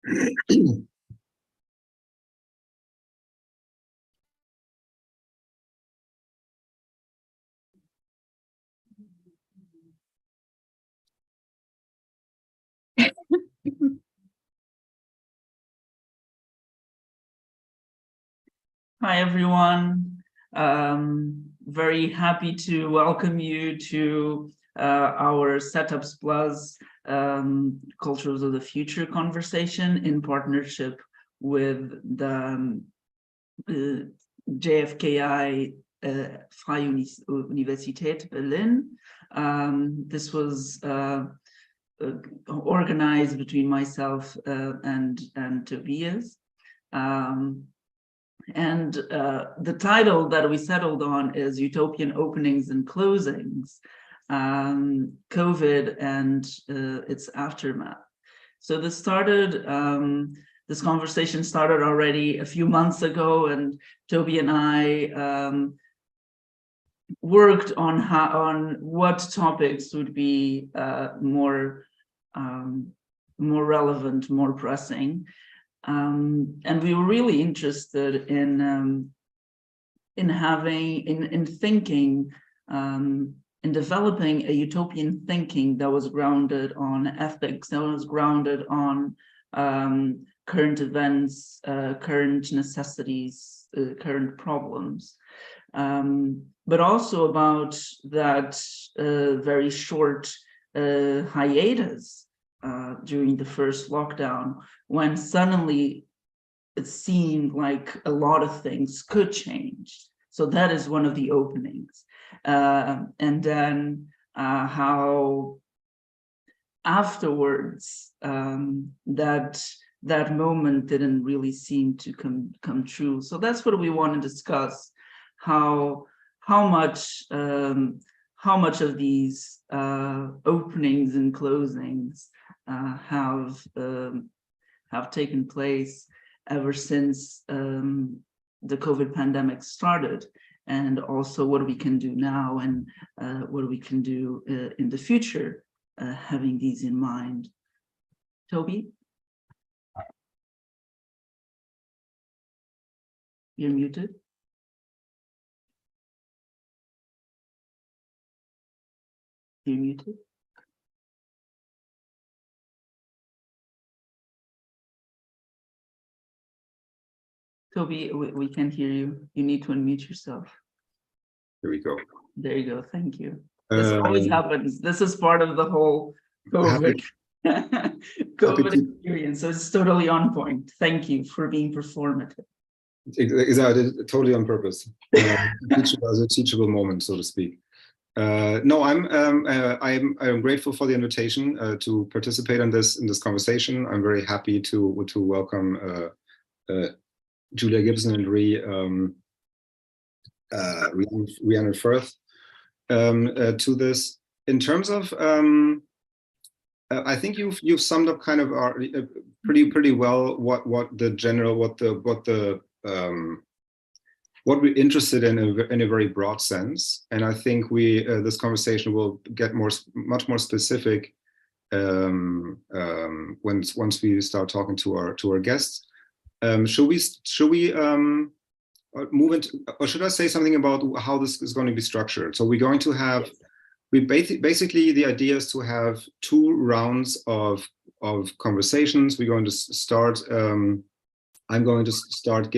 Hi, everyone. Very happy to welcome you to our CETAPS Plus Cultures of the Future conversation in partnership with the JFKI Freie Universität Berlin. This was organized between myself and Tobias. And the title that we settled on is Utopian Openings and Closings, COVID and its aftermath. So this this conversation started already a few months ago, and Toby and I worked on what topics would be more relevant, more pressing. And we were really interested in thinking, in developing a utopian thinking that was grounded on ethics, that was grounded on current events, current necessities, current problems, but also about that very short hiatus during the first lockdown, when suddenly it seemed like a lot of things could change. So that is one of the openings. And then how afterwards that moment didn't really seem to come true. So that's what we want to discuss, how much of these openings and closings have taken place ever since the COVID pandemic started, and also what we can do now and what we can do in the future, having these in mind. Toby? You're muted. You're muted. Toby, we can't hear you. You need to unmute yourself. Here we go. There you go. Thank you. This always happens. This is part of the whole COVID, experience. So it's totally on point. Thank you for being performative. Exactly, totally on purpose. As a teachable moment, so to speak. No, I'm grateful for the invitation to participate in this conversation. I'm very happy to welcome Julia Gibson and Rhiannon Firth to this. In terms of, I think you've summed up kind of pretty well what we're interested in a very broad sense, and I think this conversation will get much more specific once we start talking to our guests. Should we move into, or should I say something about how this is going to be structured? So we're going to have, basically the idea is to have 2 rounds of conversations. We're going to start. I'm going to start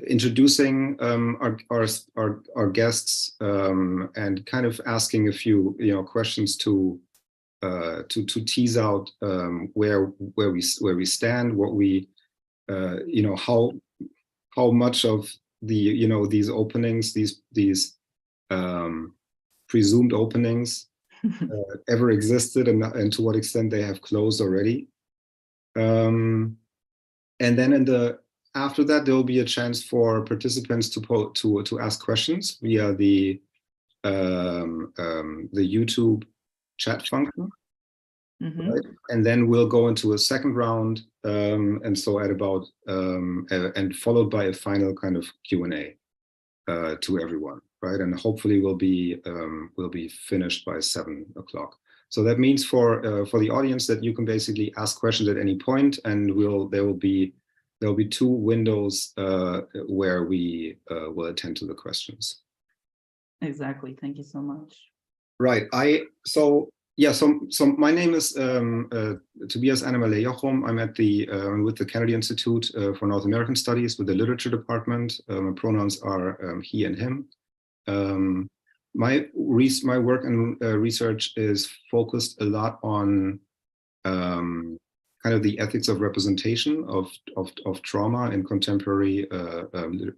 introducing our guests and kind of asking a few questions to tease out where we stand, what we how much of the these openings, these presumed openings ever existed, and to what extent they have closed already. And then after that, there will be a chance for participants to ask questions via the YouTube chat function. Mm-hmm. Right? And then we'll go into a second round, and so at about and followed by a final kind of Q&A to everyone, right? And hopefully we'll be finished by 7 o'clock. So that means for the audience that you can basically ask questions at any point, and there will be 2 windows where we will attend to the questions. Exactly. Thank you so much. Right. So my name is Tobias Annemale Jochum. I'm at with the Kennedy Institute for North American Studies with the Literature Department. My pronouns are he and him. My work and research is focused a lot on kind of the ethics of representation of trauma in contemporary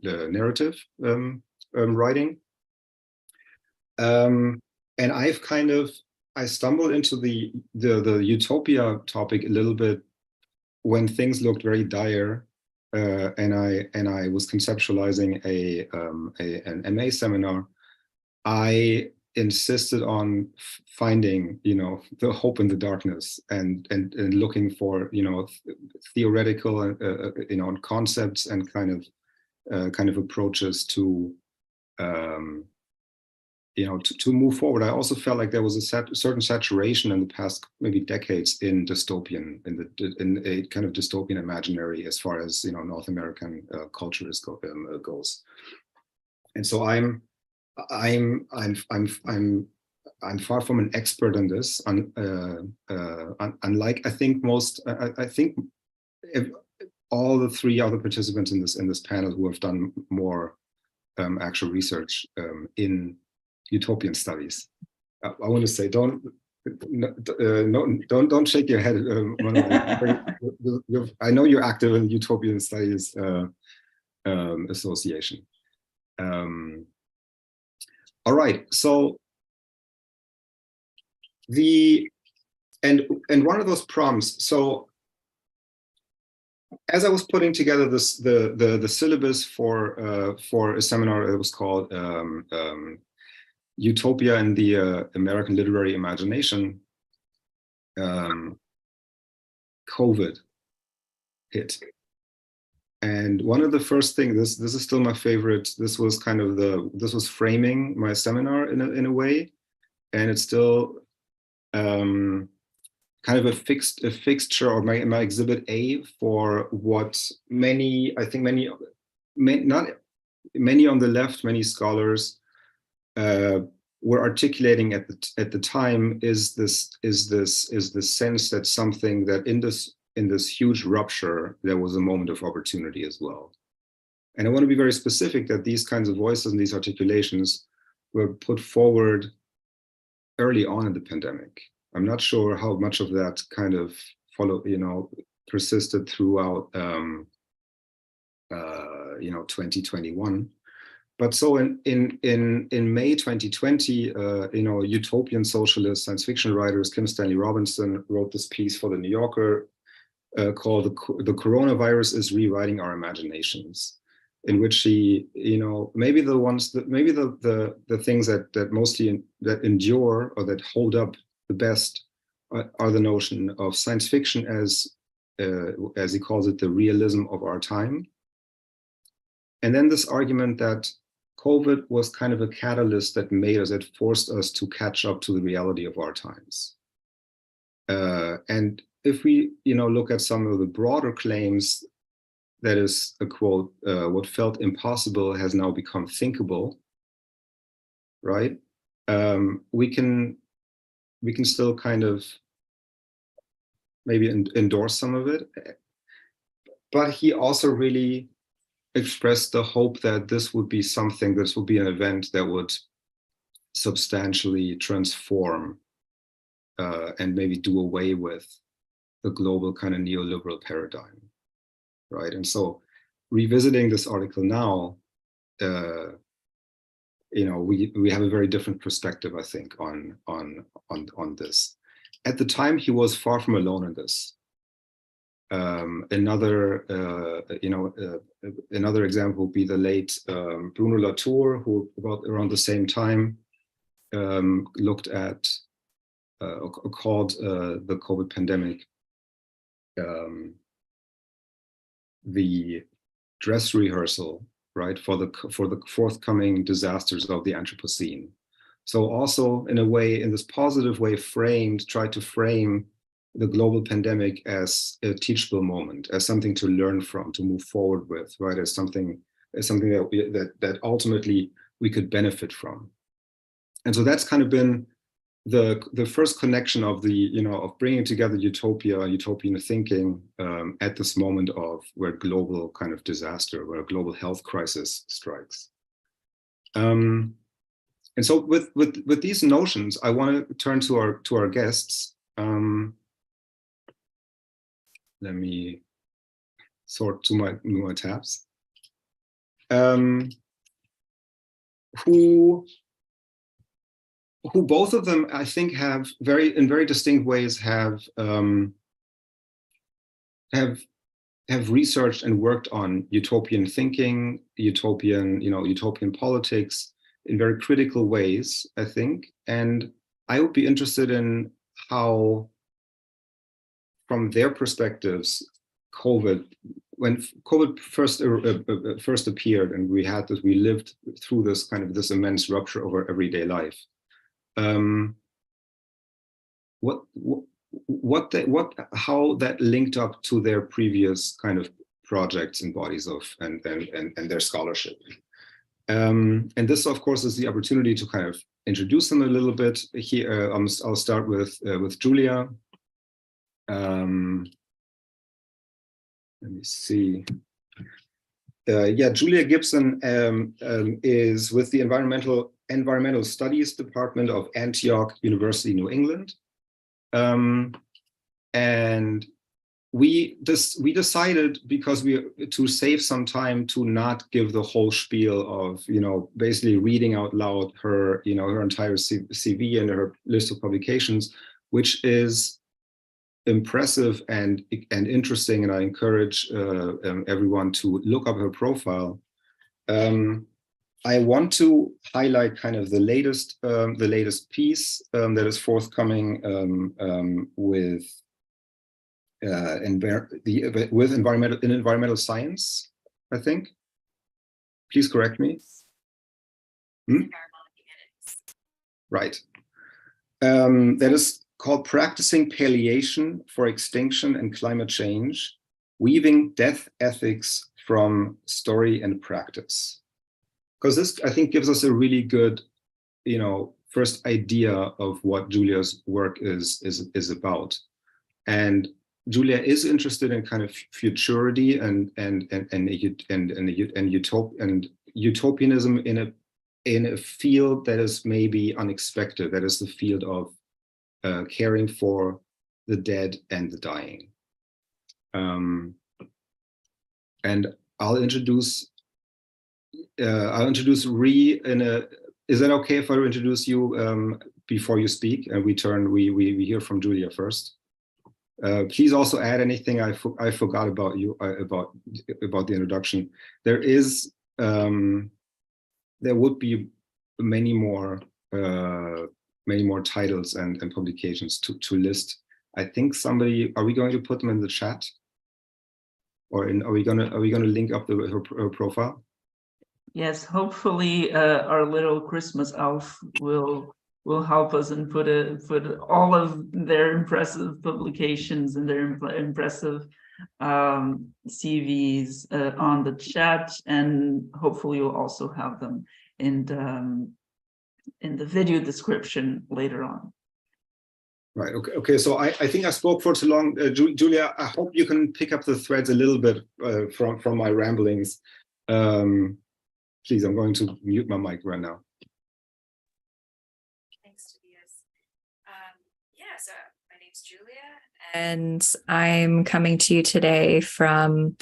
narrative writing. And I stumbled into the utopia topic a little bit when things looked very dire, and I was conceptualizing an MA seminar. I insisted on finding, the hope in the darkness and looking for, theoretical, concepts and kind of approaches to, to move forward. I also felt like there was a certain saturation in the past maybe decades in dystopian, in a kind of dystopian imaginary as far as North American culture goes. And so I'm far from an expert in this. Unlike I think all the 3 other participants in this panel who have done more actual research in utopian studies. I want to say, don't shake your head. I know you're active in the Utopian Studies Association. All right, so one of those prompts. So as I was putting together the syllabus for a seminar that was called Utopia and the American Literary Imagination, COVID hit. And one of the first things, this is still my favorite, this was framing my seminar in a way, and it's still kind of a fixture, or my exhibit A for what many on the left, many scholars were articulating at the time is this sense that something that in this huge rupture there was a moment of opportunity as well. And I want to be very specific that these kinds of voices and these articulations were put forward early on in the pandemic. I'm not sure how much of that kind of persisted throughout 2021. But so in May 2020, utopian socialist science fiction writers Kim Stanley Robinson wrote this piece for the New Yorker called "The Coronavirus is Rewriting Our Imaginations," in which she, maybe the things that mostly that endure or that hold up the best are the notion of science fiction as he calls it, the realism of our time. And then this argument that COVID was kind of a catalyst that forced us to catch up to the reality of our times. And if we, look at some of the broader claims, that is a quote, what felt impossible has now become thinkable, right? We can still kind of maybe endorse some of it, but he also really expressed the hope that this would be an event that would substantially transform and maybe do away with the global kind of neoliberal paradigm, right? And so revisiting this article now, we have a very different perspective, I think, on this. At the time, he was far from alone in this. Another example would be the late Bruno Latour, who around the same time looked at called the COVID pandemic the dress rehearsal, right, for the forthcoming disasters of the Anthropocene. So also in a way, in this positive way, try to frame the global pandemic as a teachable moment, as something to learn from, to move forward with, right? As something that ultimately we could benefit from. And so that's kind of been the first connection of of bringing together utopian thinking at this moment of where global kind of disaster, where a global health crisis strikes. And so with these notions, I want to turn to our guests. Let me sort to my tabs. Who both of them, I think, have in very distinct ways have researched and worked on utopian thinking, utopian politics in very critical ways, I think. And I would be interested in how, from their perspectives, when COVID first appeared, and we lived through this immense rupture of our everyday life. How that linked up to their previous kind of projects and bodies of and their scholarship. And this, of course, is the opportunity to kind of introduce them a little bit here. I'll start with Julia. Let me see. Julia Gibson is with the Environmental Studies Department of Antioch University, New England. And we decided, because to save some time, to not give the whole spiel of basically reading out loud her entire CV and her list of publications, which is impressive and interesting, and I encourage everyone to look up her profile. I want to highlight kind of the latest piece that is forthcoming with environmental science, I think. Please correct me. Right. That is called Practicing Palliation for Extinction and Climate Change, Weaving Death Ethics from Story and Practice. Because this, I think, gives us a really good, first idea of what Julia's work is about. And Julia is interested in kind of futurity and utopianism in a field that is maybe unexpected. That is the field of caring for the dead and the dying. And I'll introduce Ree is that okay if I introduce you before you speak and we hear from Julia first? Please also add anything I forgot about you about the introduction. There would be many more titles and publications to list. I think are we going to put them in the chat, or are we going to link up her profile? Yes, hopefully our little Christmas elf will help us and put all of their impressive publications and their impressive CVs on the chat, and hopefully we'll also have them in the video description later on. Right. Okay. So I think I spoke for too long, Julia. I hope you can pick up the threads a little bit from my ramblings. Please, I'm going to mute my mic right now. Thanks, Tobias. So my name's Julia, and I'm coming to you today from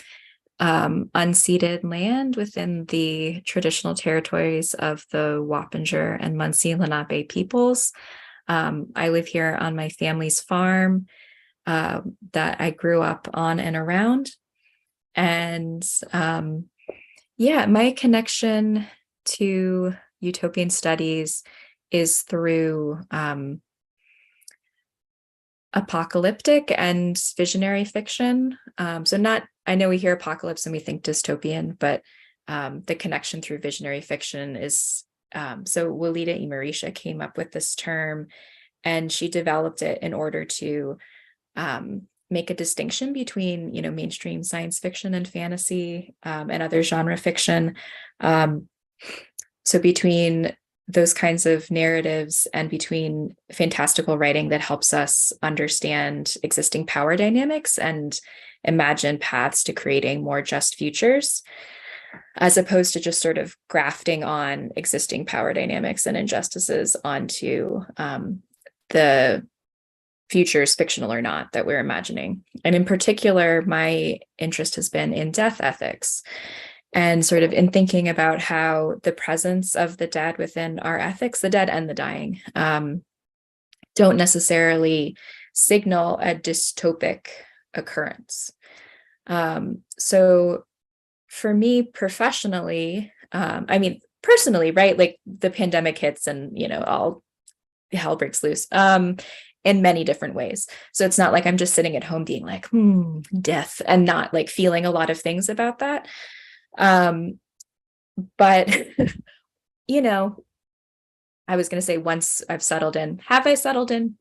unceded land within the traditional territories of the Wappinger and Munsee Lenape peoples. I live here on my family's farm that I grew up on and around. And my connection to utopian studies is through apocalyptic and visionary fiction. I know we hear apocalypse and we think dystopian, but the connection through visionary fiction is so Walida Imarisha came up with this term, and she developed it in order to make a distinction between, mainstream science fiction and fantasy, and other genre fiction. So between those kinds of narratives and between fantastical writing that helps us understand existing power dynamics and imagine paths to creating more just futures, as opposed to just sort of grafting on existing power dynamics and injustices onto the futures, fictional or not, that we're imagining. And in particular, my interest has been in death ethics, and sort of in thinking about how the presence of the dead within our ethics, the dead and the dying, don't necessarily signal a dystopic occurrence. So for me professionally, personally, right, like the pandemic hits and, all hell breaks loose in many different ways. So it's not like I'm just sitting at home being like, death, and not like feeling a lot of things about that. But, I was going to say, once I've settled in, have I settled in?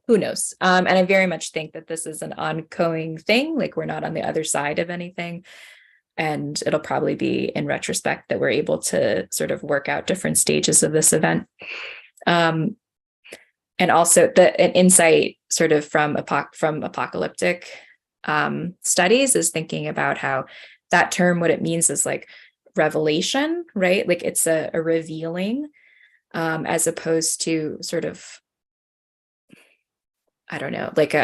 Who knows? And I very much think that this is an ongoing thing. Like, we're not on the other side of anything. And it'll probably be in retrospect that we're able to sort of work out different stages of this event. And also an insight sort of from apocalyptic studies is thinking about how that term, what it means is like revelation, right? Like it's a revealing, as opposed to sort of, I don't know, like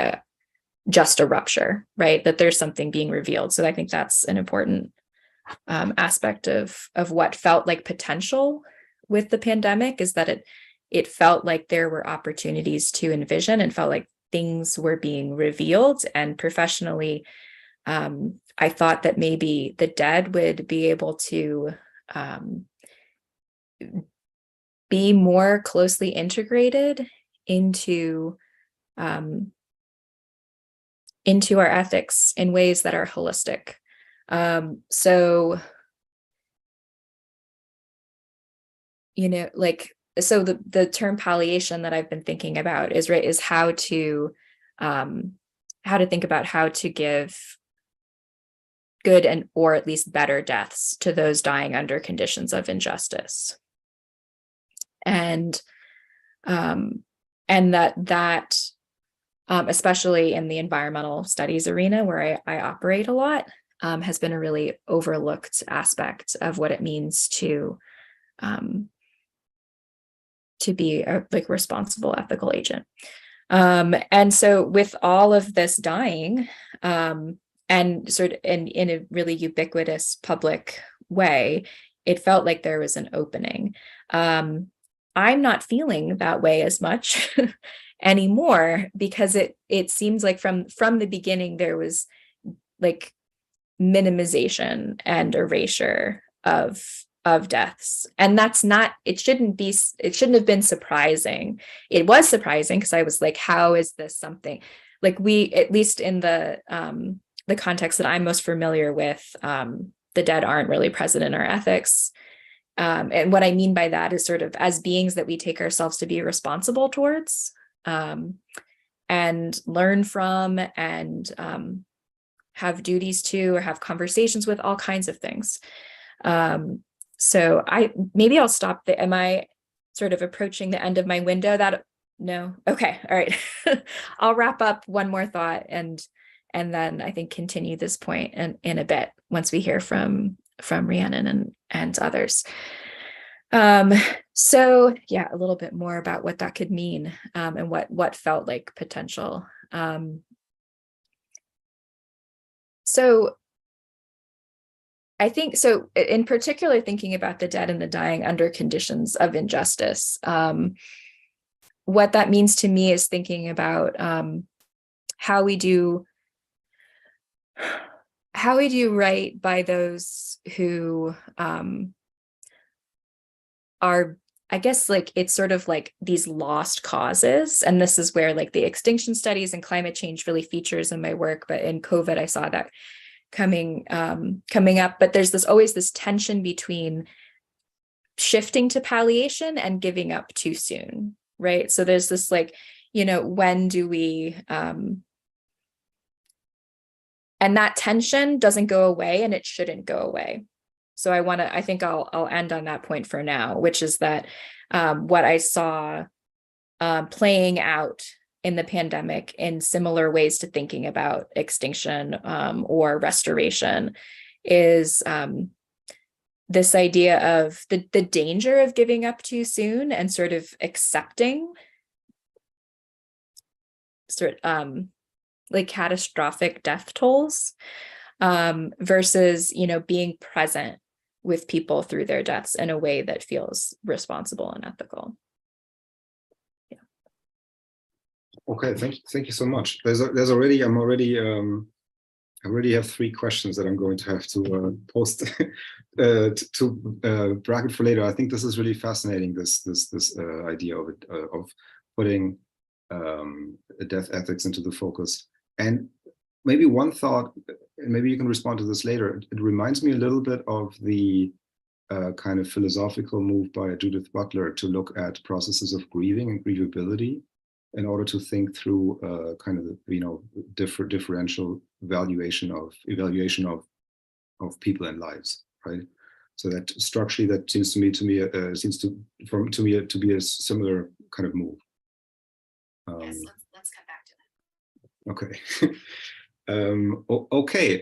just a rupture, right? That there's something being revealed. So I think that's an important aspect of what felt like potential with the pandemic, is that it felt like there were opportunities to envision and felt like things were being revealed. And professionally, I thought that maybe the dead would be able to be more closely integrated into our ethics in ways that are holistic. So the term palliation that I've been thinking about is how to think about how to give good or at least better deaths to those dying under conditions of injustice. And that especially in the environmental studies arena where I operate a lot, has been a really overlooked aspect of what it means to be a responsible ethical agent. And so with all of this dying, and sort of in a really ubiquitous public way, it felt like there was an opening. I'm not feeling that way as much anymore, because it seems like from the beginning there was like minimization and erasure of deaths. And that's not, it shouldn't have been surprising. It was surprising because I was like, how is this something like we, at least in the context that I'm most familiar with, the dead aren't really present in our ethics. And what I mean by that is sort of as beings that we take ourselves to be responsible towards, and learn from, and have duties to, or have conversations with, all kinds of things. So maybe I'll stop there. Am I sort of approaching the end of my window? No. Okay. All right. I'll wrap up one more thought and then I think continue this point in a bit once we hear from Rhiannon and others. So yeah, a little bit more about what that could mean, and what felt like potential. So I think, so in particular, thinking about the dead and the dying under conditions of injustice, what that means to me is thinking about how we do right by those who are, I guess, like, it's sort of like these lost causes. And this is where like the extinction studies and climate change really features in my work. But in COVID, I saw that coming up. But there's always this tension between shifting to palliation and giving up too soon, right? So there's this like, when do we, and that tension doesn't go away, and it shouldn't go away. So I think I'll end on that point for now, which is that what I saw playing out in the pandemic in similar ways to thinking about extinction or restoration is this idea of the danger of giving up too soon and sort of accepting like catastrophic death tolls versus, being present with people through their deaths in a way that feels responsible and ethical. Yeah. Okay, thank you so much. I already have 3 questions that I'm going to have to post to bracket for later. I think this is really fascinating. This idea of it of putting death ethics into the focus. And maybe one thought, and maybe you can respond to this later. It reminds me a little bit of the kind of philosophical move by Judith Butler to look at processes of grieving and grievability in order to think through kind of the differential evaluation of people and lives, right? So that structurally, that seems to me to be a similar kind of move. Yes, let's come back to Okay. that. Okay.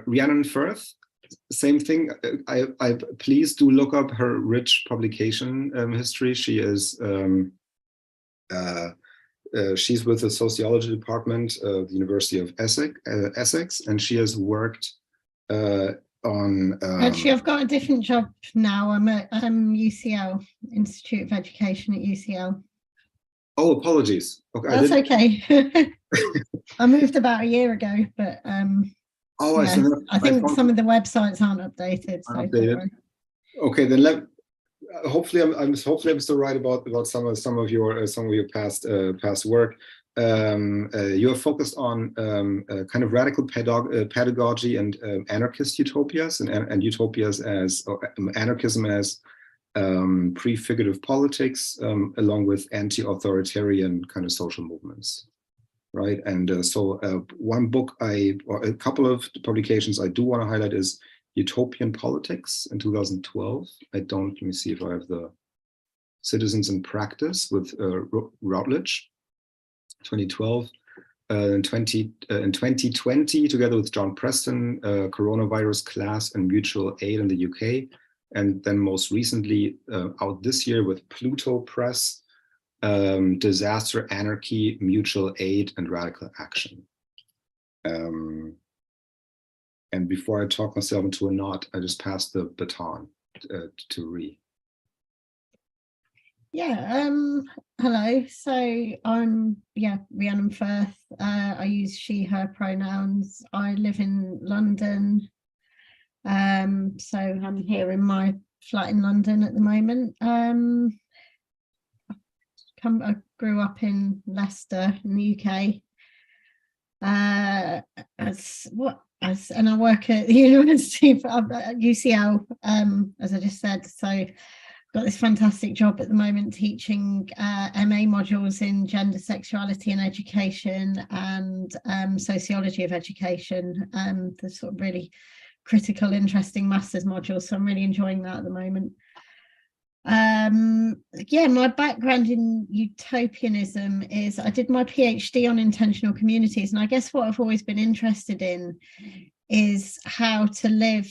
Rhiannon Firth, same thing. I please do look up her rich publication history. She is she's with the sociology department of the University of Essex, and she has worked on. Actually, I've got a different job now. I'm at UCL, Institute of Education at UCL. Oh, apologies. Okay, that's okay. I moved about a year ago, but oh, yeah, I think some of the websites aren't updated. So okay, then hopefully I'm still right about some of your past work. You are focused on kind of radical pedagogy and anarchist utopias and utopias as anarchism as prefigurative politics, along with anti-authoritarian kind of social movements, right? And so one book or a couple of publications I do want to highlight is Utopian Politics in 2012. Let me see if I have the Citizens in Practice with Routledge, 2012. In 2020, together with John Preston, Coronavirus, Class and Mutual Aid in the UK. And then most recently out this year with Pluto Press, Disaster, Anarchy, Mutual Aid and Radical Action. And before I talk myself into a knot, I just pass the baton to Rhi. Yeah, hello. So I'm Rhiannon Firth. I use she, her pronouns. I live in London. So I'm here in my flat in London at the moment. I grew up in Leicester in the UK. And I work at the University of UCL, as I just said. So I've got this fantastic job at the moment teaching MA modules in gender, sexuality and education and sociology of education, the sort of really critical, interesting master's modules. So I'm really enjoying that at the moment. My background in utopianism is I did my PhD on intentional communities, and I guess what I've always been interested in is how to live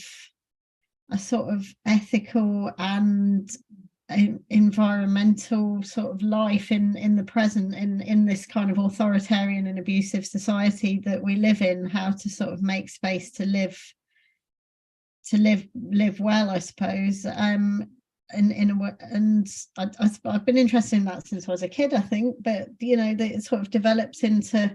a sort of ethical and environmental sort of life in the present, in this kind of authoritarian and abusive society that we live in, how to sort of make space to live well, I suppose. I've been interested in that since I was a kid, I think, but it sort of develops into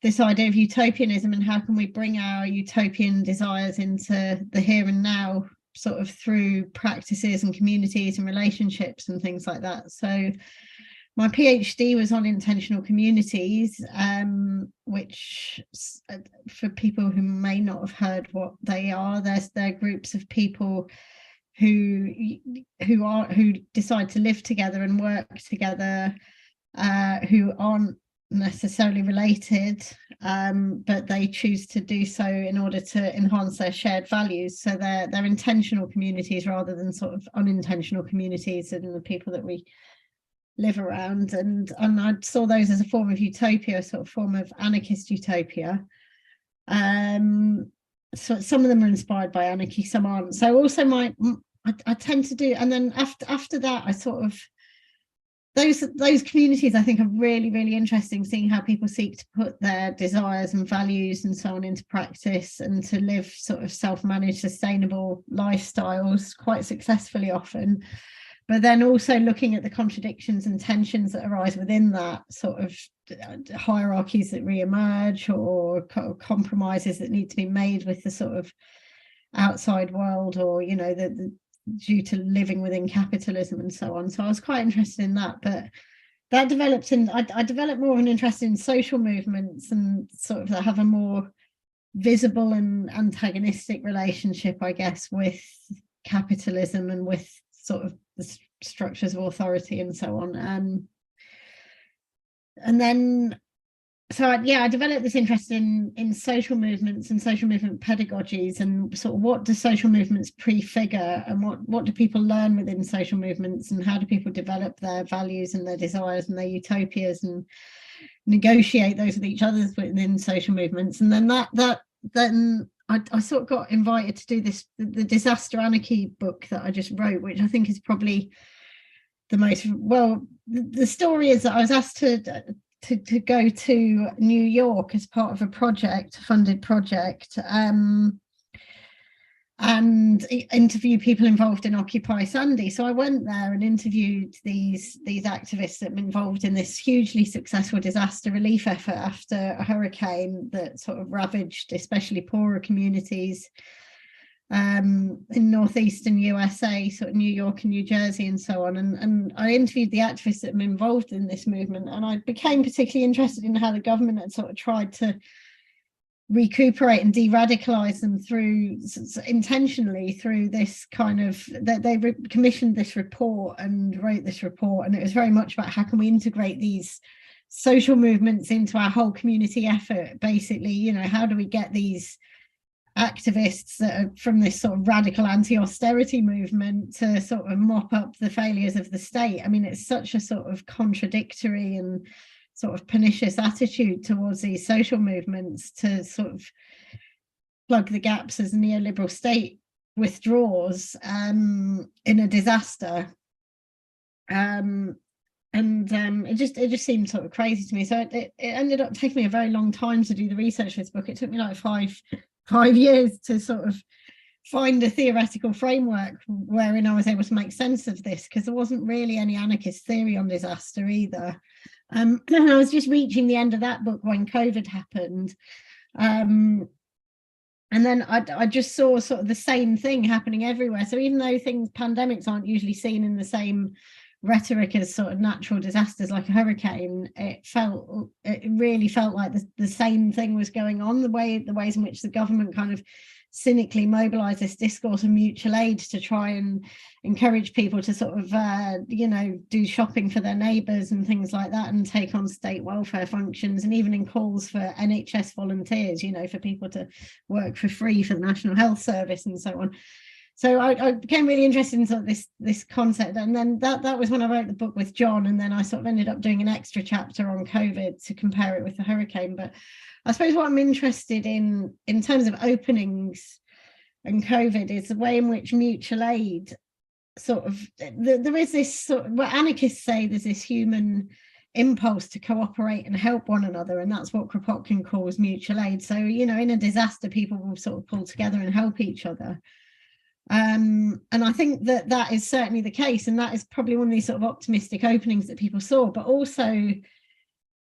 this idea of utopianism and how can we bring our utopian desires into the here and now, sort of through practices and communities and relationships and things like that. So my PhD was on intentional communities, which for people who may not have heard what they are, they're groups of people who decide to live together and work together, who aren't necessarily related, but they choose to do so in order to enhance their shared values. So they're intentional communities rather than sort of unintentional communities and the people that we live around. And I saw those as a form of utopia, a sort of form of anarchist utopia. So some of them are inspired by anarchy, some aren't. So also I tend to do, and then after that, I sort of, those communities I think are really, really interesting, seeing how people seek to put their desires and values and so on into practice and to live sort of self-managed, sustainable lifestyles quite successfully often. But then also looking at the contradictions and tensions that arise within that, sort of hierarchies that re-emerge or compromises that need to be made with the sort of outside world, or, you know, the due to living within capitalism and so on. So I was quite interested in that, but that developed in, I developed more of an interest in social movements and sort of that have a more visible and antagonistic relationship, I guess, with capitalism and with sort of the structures of authority and so on. And then, so I developed this interest in social movements and social movement pedagogies, and sort of what do social movements prefigure, and what do people learn within social movements, and how do people develop their values and their desires and their utopias and negotiate those with each other within social movements. And then then I sort of got invited to do the Disaster Anarchy book that I just wrote, which I think is probably the most, well, the story is that I was asked to go to New York as part of a funded project, and interview people involved in Occupy Sandy. So I went there and interviewed these activists that were involved in this hugely successful disaster relief effort after a hurricane that sort of ravaged especially poorer communities in northeastern USA, sort of New York and New Jersey and so on. And I interviewed the activists that were involved in this movement, and I became particularly interested in how the government had sort of tried to recuperate and de-radicalize them through intentionally through this kind of, that they commissioned this report and wrote this report, and it was very much about how can we integrate these social movements into our whole community effort. Basically, you know, how do we get these activists that are from this sort of radical anti-austerity movement to sort of mop up the failures of the state? I mean, it's such a sort of contradictory and sort of pernicious attitude towards these social movements to sort of plug the gaps as the neoliberal state withdraws in a disaster. It just seemed sort of crazy to me. So it ended up taking me a very long time to do the research for this book. It took me like five years to sort of find a theoretical framework wherein I was able to make sense of this, because there wasn't really any anarchist theory on disaster either. And I was just reaching the end of that book when COVID happened. And then I just saw sort of the same thing happening everywhere. So even though pandemics aren't usually seen in the same rhetoric as sort of natural disasters like a hurricane, it really felt like the same thing was going on. The ways in which the government kind of cynically mobilise this discourse of mutual aid to try and encourage people to sort of do shopping for their neighbours and things like that, and take on state welfare functions, and even in calls for NHS volunteers, you know, for people to work for free for the National Health Service and so on. So I became really interested in sort of this concept, and then that was when I wrote the book with John, and then I sort of ended up doing an extra chapter on COVID to compare it with the hurricane. But I suppose what I'm interested in terms of openings and COVID is the way in which mutual aid sort of, there is this sort of, what anarchists say, there's this human impulse to cooperate and help one another, and that's what Kropotkin calls mutual aid. So, you know, in a disaster, people will sort of pull together and help each other. And I think that is certainly the case, and that is probably one of these sort of optimistic openings that people saw. But also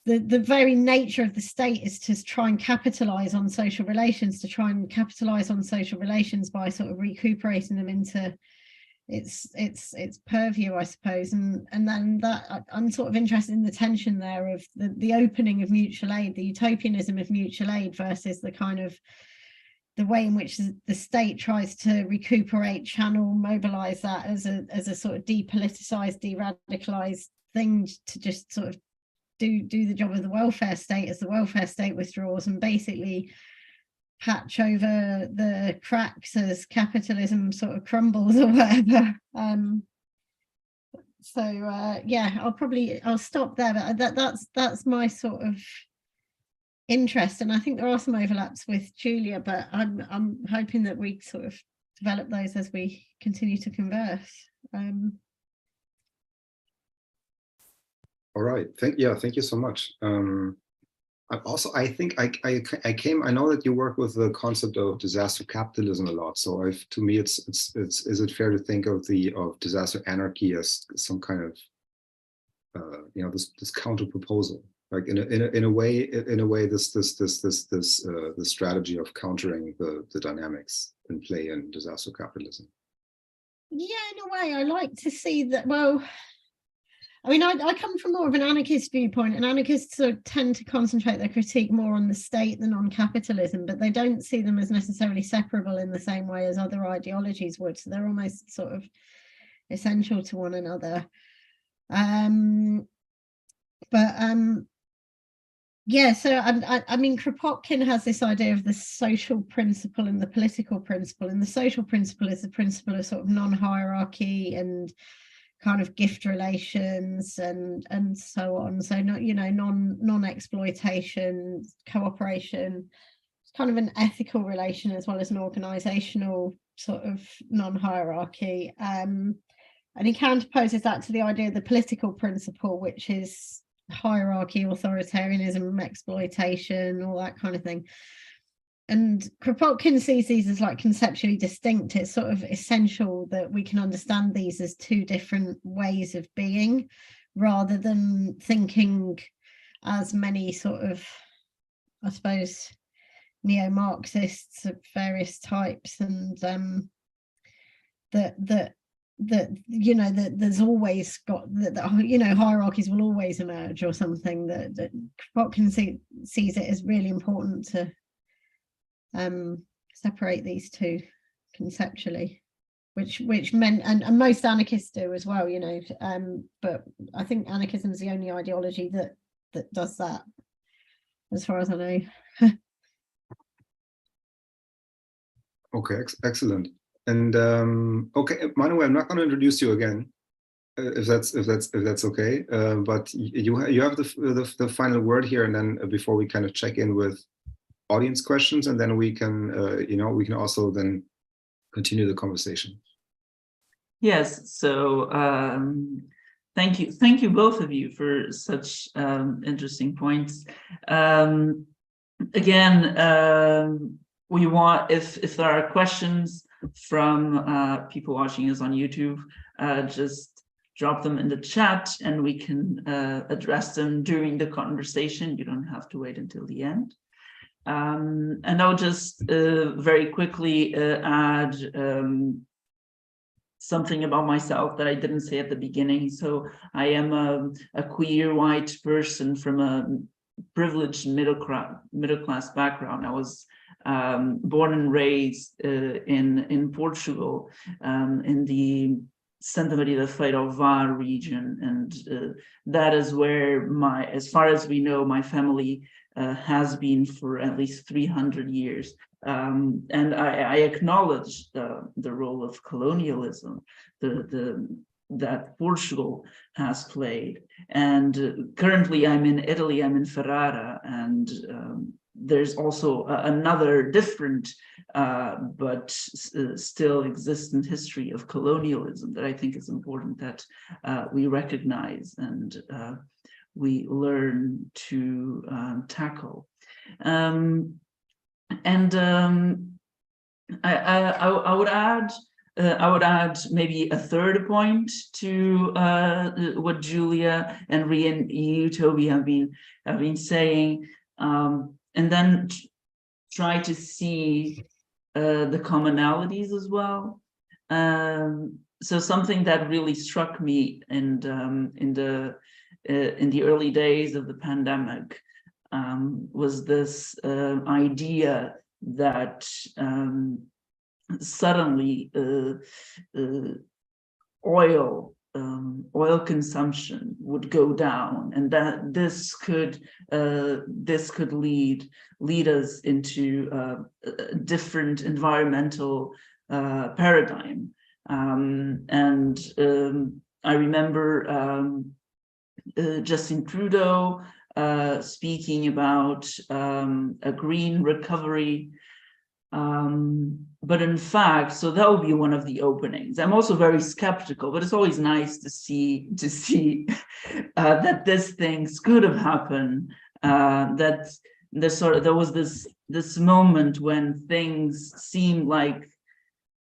the very nature of the state is to try and capitalize on social relations, by sort of recuperating them into its purview, I suppose. And then that I'm sort of interested in the tension there of the opening of mutual aid, the utopianism of mutual aid versus the kind of the way in which the state tries to recuperate, channel, mobilize that as a sort of depoliticized, de-radicalized thing to just sort of do the job of the welfare state as the welfare state withdraws, and basically patch over the cracks as capitalism sort of crumbles or whatever. Yeah, I'll stop there, but that's my sort of interest, and I think there are some overlaps with Julia, but I'm hoping that we sort of develop those as we continue to converse. All right, thank you so much. I think I know that you work with the concept of disaster capitalism a lot. So to me, is it fair to think of disaster anarchy as some kind of this counter proposal, like in a way this strategy of countering the dynamics in play in disaster capitalism? Yeah, in a way, I like to see that. Well, I mean, I come from more of an anarchist viewpoint, and anarchists sort of tend to concentrate their critique more on the state than on capitalism, but they don't see them as necessarily separable in the same way as other ideologies would. So they're almost sort of essential to one another. Yeah, so I mean, Kropotkin has this idea of the social principle and the political principle, and the social principle is the principle of sort of non-hierarchy and kind of gift relations and so on. So not, non-exploitation, cooperation. It's kind of an ethical relation as well as an organizational sort of non-hierarchy. And he counterposes that to the idea of the political principle, which is hierarchy, authoritarianism, exploitation, all that kind of thing. And Kropotkin sees these as like conceptually distinct. It's sort of essential that we can understand these as two different ways of being, rather than thinking as many sort of, I suppose, neo-Marxists of various types, and that there's always got that hierarchies will always emerge or something. That Kropotkin sees it as really important to separate these two conceptually, which meant, and most anarchists do as well, but I think anarchism is the only ideology that does that, as far as I know. Okay, excellent. And okay, Manuel, I'm not going to introduce you again, if that's okay. But you have the final word here, and then before we kind of check in with audience questions, and then we can we can also then continue the conversation. Yes, so thank you both of you for such interesting points. Again, we want, if there are questions from people watching us on YouTube, just drop them in the chat and we can address them during the conversation. You don't have to wait until the end. And I'll just very quickly add something about myself that I didn't say at the beginning. So I am a queer white person from a privileged middle class background. I was born and raised in Portugal, in the Santa Maria da Feira of Var region, and that is where as far as we know, my family has been for at least 300 years. And I acknowledge the role of colonialism that Portugal has played. And currently I'm in Italy, I'm in Ferrara, and there's also another different but still existent history of colonialism that I think is important that we recognize and we learn to tackle. I would add maybe a third point to what Julia and Rhea and Utopian have been saying, and then try to see the commonalities as well. So something that really struck me in the early days of the pandemic was this idea that suddenly oil consumption would go down, and that this could lead us into a different environmental paradigm. I remember Justin Trudeau speaking about a green recovery. But in fact, so that will be one of the openings. I'm also very skeptical, but it's always nice to see that these things could have happened. That there was this moment when things seemed like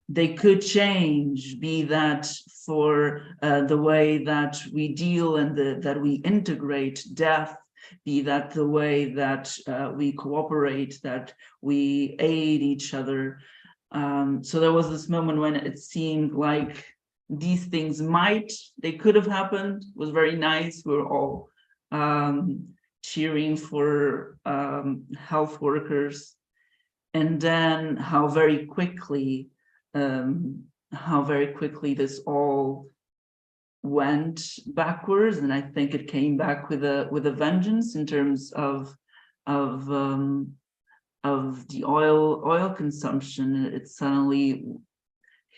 they could change, be that for the way that we deal and that we integrate death, be that the way that we cooperate, that we aid each other. So there was this moment when it seemed like these things they could have happened. It was very nice. We were all cheering for health workers. And then how very quickly this all went backwards, and I think it came back with a vengeance in terms of the oil consumption. It suddenly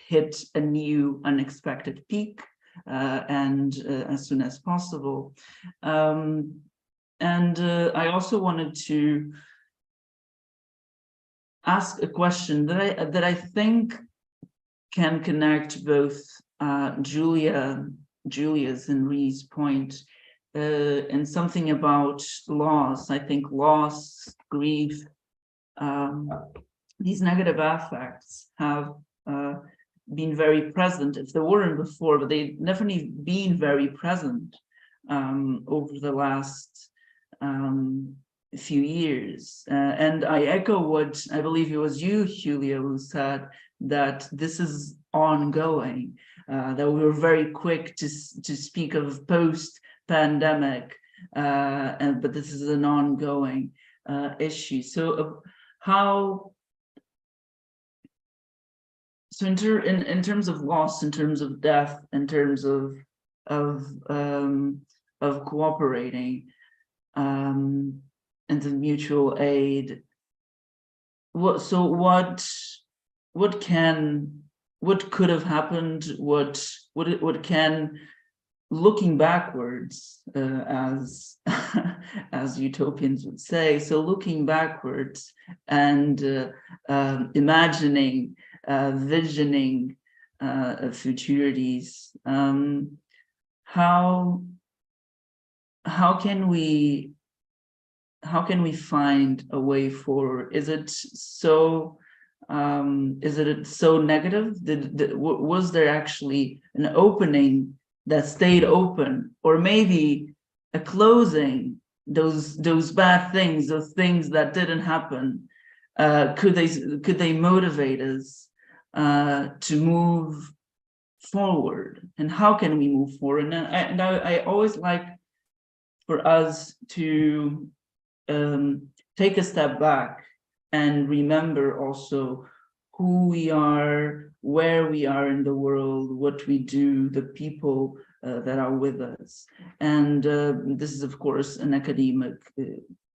hit a new unexpected peak, and as soon as possible. And I also wanted to ask a question that I think can connect both Julia's and Ree's point, and something about loss. I think loss, grief, these negative affects have been very present. If they weren't before, but they've definitely been very present over the last few years. And I echo what I believe it was you, Julia, who said that this is ongoing, that we were very quick to speak of post-pandemic, but this is an ongoing issue. So in terms of loss, in terms of death, in terms of cooperating, and the mutual aid, what could have happened, what can, looking backwards, as utopians would say, so looking backwards and imagining, visioning futurities, how can we find a way forward? Is it so negative? Was there actually an opening that stayed open, or maybe a closing? Those bad things, those things that didn't happen, could they motivate us to move forward? And how can we move forward? And I always like for us to take a step back and remember also who we are, where we are in the world, what we do, the people that are with us. And this is, of course, an academic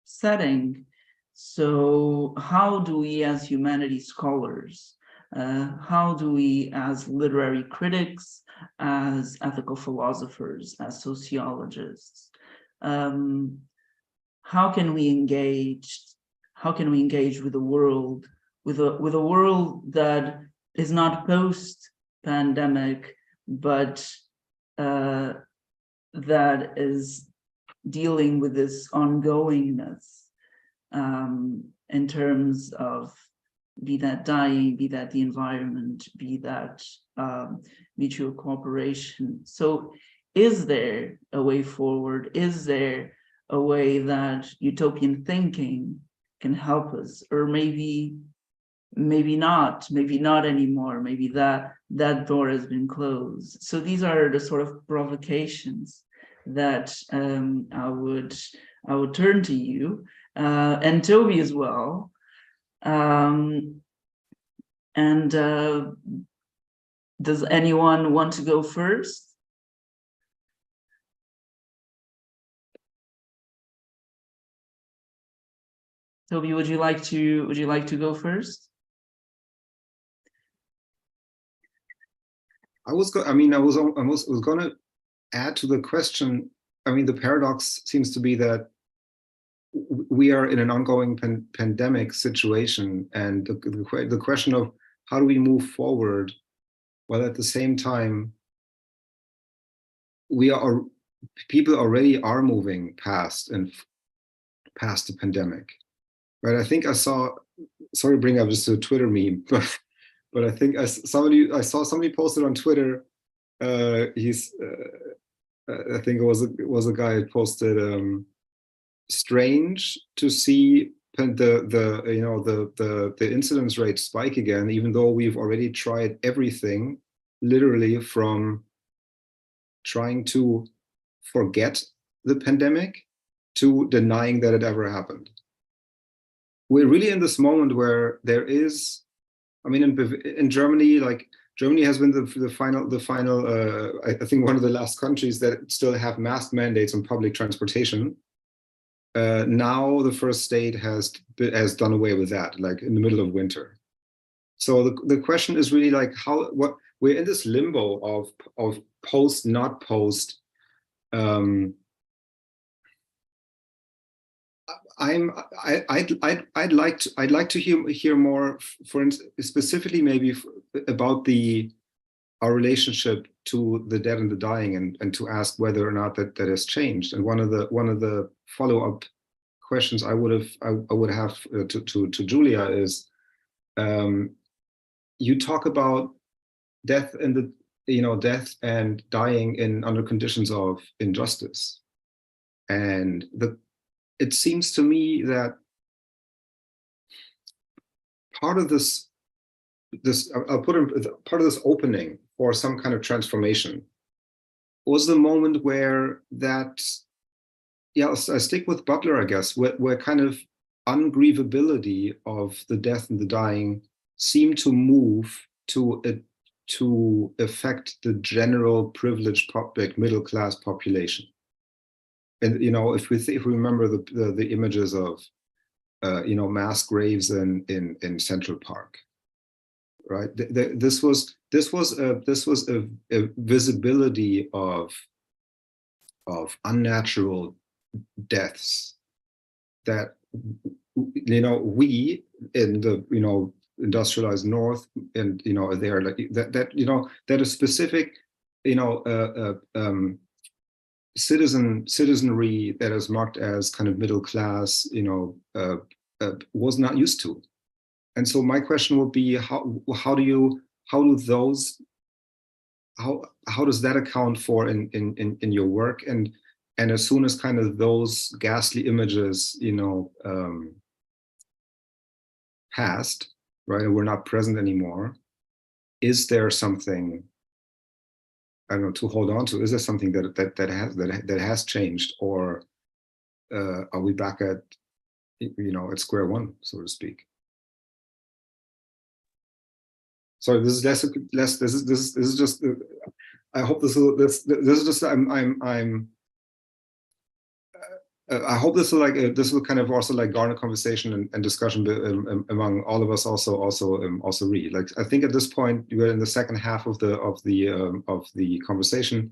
setting. So how do we as humanities scholars, how do we as literary critics, as ethical philosophers, as sociologists, how can we engage with the world, with a world that is not post-pandemic, but that is dealing with this ongoingness, in terms of, be that dying, be that the environment, be that mutual cooperation. So is there a way forward? Is there a way that utopian thinking can help us? Or maybe not anymore. Maybe that door has been closed. So these are the sort of provocations that I would turn to you, and Toby as well, And does anyone want to go first? Toby, would you like to go first? I was going to add to the question. I mean, the paradox seems to be that we are in an ongoing pandemic situation, and the question of how do we move forward, while at the same time people already are moving past the pandemic, right? I think I saw, sorry to bring up just a Twitter meme, but I think I saw somebody posted on Twitter. I think it was a guy who posted, strange to see the incidence rate spike again, even though we've already tried everything, literally from trying to forget the pandemic to denying that it ever happened. We're really in this moment where there is, I mean, in Germany, like Germany has been the final. I think one of the last countries that still have mask mandates on public transportation. Now the first state has done away with that, like in the middle of winter. So the question is really like what we're in this limbo of post, not post. I'd like to hear more, for instance, specifically maybe about our relationship to the dead and the dying, and to ask whether or not that has changed. And one of the follow-up questions I would have to Julia is, you talk about death and death and dying under conditions of injustice, and it seems to me that part of this I'll put in part of this opening for some kind of transformation was the moment where that, yeah, I stick with Butler, I guess, where kind of ungrievability of the death and the dying seemed to move to affect the general privileged public middle class population. And if we remember the images of mass graves in Central Park, right? This was a visibility of unnatural deaths that we in the industrialized North, and there like that a specific citizenry that is marked as kind of middle class was not used to. And so my question would be, how does that account for in your work, and as soon as kind of those ghastly images passed, right, and we're not present anymore, is there something, I don't know, to hold on to? Is there something that has changed, or are we back at at square one, so to speak? Sorry, this is less. This is just. I hope this is just. I hope this will kind of also like garner conversation and discussion among all of us. Also read. Like, I think at this point we're in the second half of the conversation.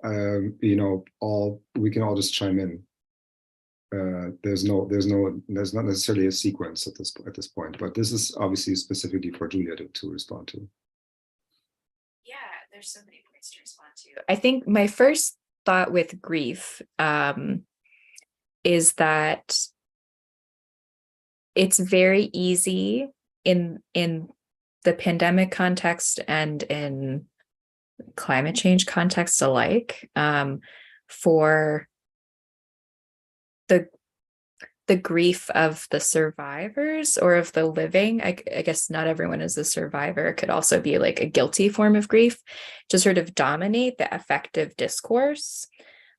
We can all just chime in. There's not necessarily a sequence at this point, but this is obviously specifically for Julia to respond to. Yeah, there's so many points to respond to. I think my first thought with grief is that it's very easy in the pandemic context and in climate change context alike, for the grief of the survivors or of the living. I guess not everyone is a survivor. It could also be like a guilty form of grief to sort of dominate the affective discourse.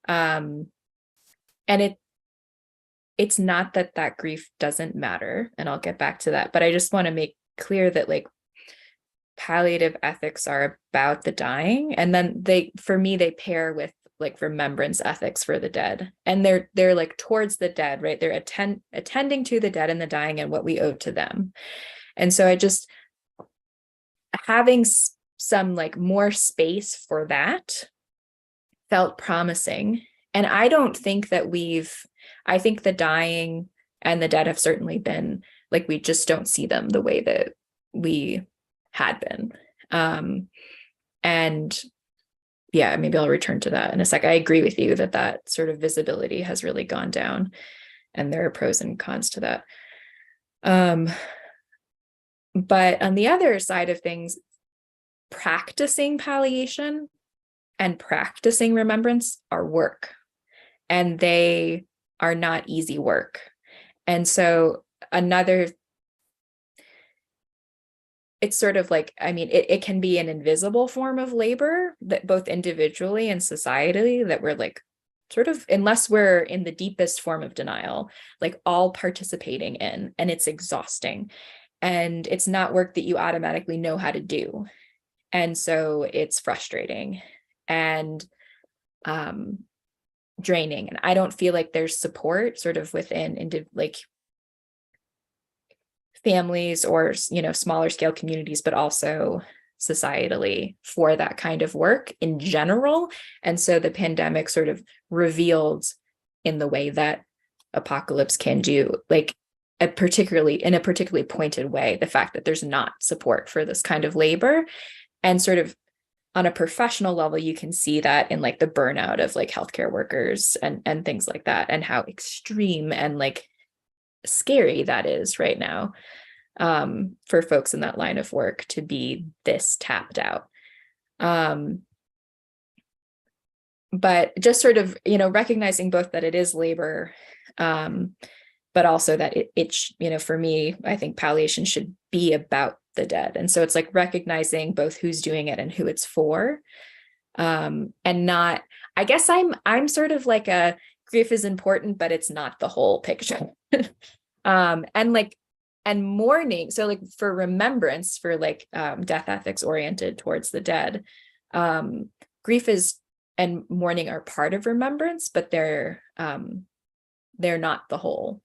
And it's not that that grief doesn't matter, and I'll get back to that, but I just want to make clear that like palliative ethics are about the dying, and then for me they pair with like remembrance ethics for the dead, and they're like towards the dead, right? They're attending to the dead and the dying and what we owe to them. And so I just having some like more space for that felt promising. And I don't think that I think the dying and the dead have certainly been like, we just don't see them the way that we had been. And yeah, maybe I'll return to that in a sec. I agree with you that that sort of visibility has really gone down, and there are pros and cons to that. But on the other side of things, practicing palliation and practicing remembrance are work, and they are not easy work. And so it's sort of like, I mean, it can be an invisible form of labor that both individually and societally that we're like, sort of, unless we're in the deepest form of denial, like all participating in, and it's exhausting. And it's not work that you automatically know how to do. And so it's frustrating and draining. And I don't feel like there's support sort of within like families or, you know, smaller scale communities, but also societally for that kind of work in general. And so the pandemic sort of revealed in the way that apocalypse can do, like in a particularly pointed way, the fact that there's not support for this kind of labor. And sort of on a professional level, you can see that in like the burnout of like healthcare workers and things like that, and how extreme and like scary that is right now for folks in that line of work to be this tapped out. But just sort of, you know, recognizing both that it is labor, but also that it you know, for me, I think palliation should be about the dead. And so it's like recognizing both who's doing it and who it's for. And not, I guess I'm sort of like a grief is important, but it's not the whole picture. And mourning, so like for remembrance, for like death ethics oriented towards the dead, grief is and mourning are part of remembrance, but they're not the whole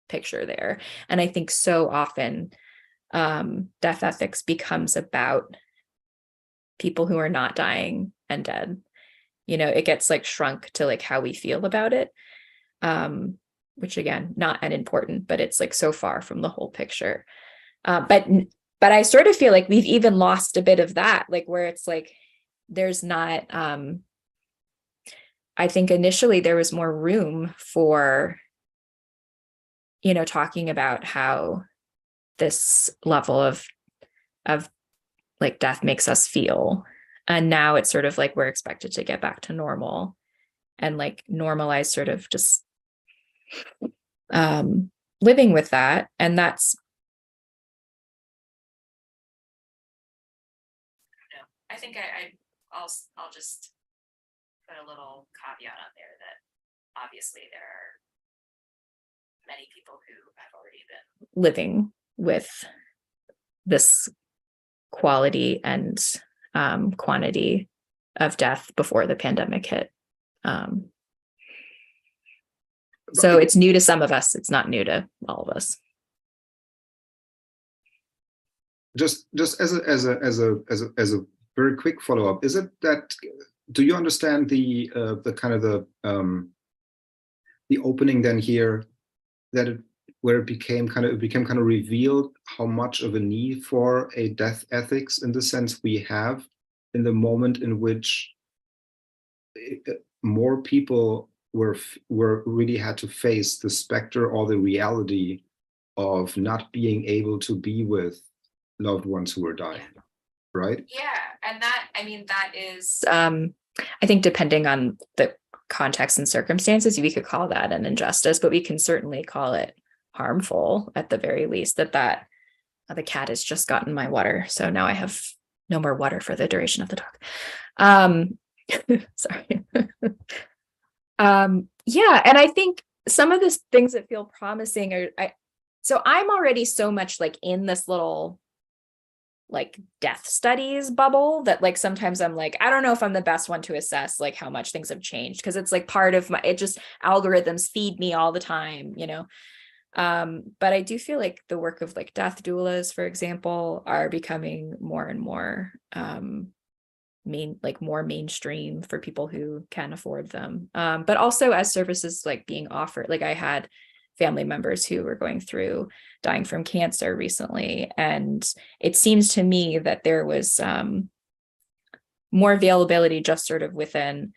picture there. And I think so often death ethics becomes about people who are not dying and dead. You know, it gets like shrunk to like how we feel about it. Which again, not unimportant, but it's like so far from the whole picture. But I sort of feel like we've even lost a bit of that, like where it's like, there's not, I think initially there was more room for, you know, talking about how this level of like death makes us feel. And now it's sort of like, we're expected to get back to normal and like normalize sort of just living with that. And that's, I think I'll just put a little caveat on there that obviously there are many people who have already been living with this quality and quantity of death before the pandemic hit. So it's new to some of us. It's not new to all of us. Just as a very quick follow-up, is it that, do you understand the kind of the opening then here, that where it became kind of revealed how much of a need for a death ethics in the sense we have in the moment in which more people were really had to face the specter or the reality of not being able to be with loved ones who were dying, right? Yeah, and that, I mean, that is, I think depending on the context and circumstances, we could call that an injustice, but we can certainly call it harmful at the very least. The cat has just gotten my water, so now I have no more water for the duration of the talk. Sorry. Yeah, and I think some of the things that feel promising are, so I'm already so much like in this little like death studies bubble that like sometimes I'm like, I don't know if I'm the best one to assess like how much things have changed, because it's like part of my, it just, algorithms feed me all the time, you know. But I do feel like the work of like death doulas, for example, are becoming more and more more mainstream for people who can afford them. But also as services like being offered, like I had family members who were going through dying from cancer recently, and it seems to me that there was more availability just sort of within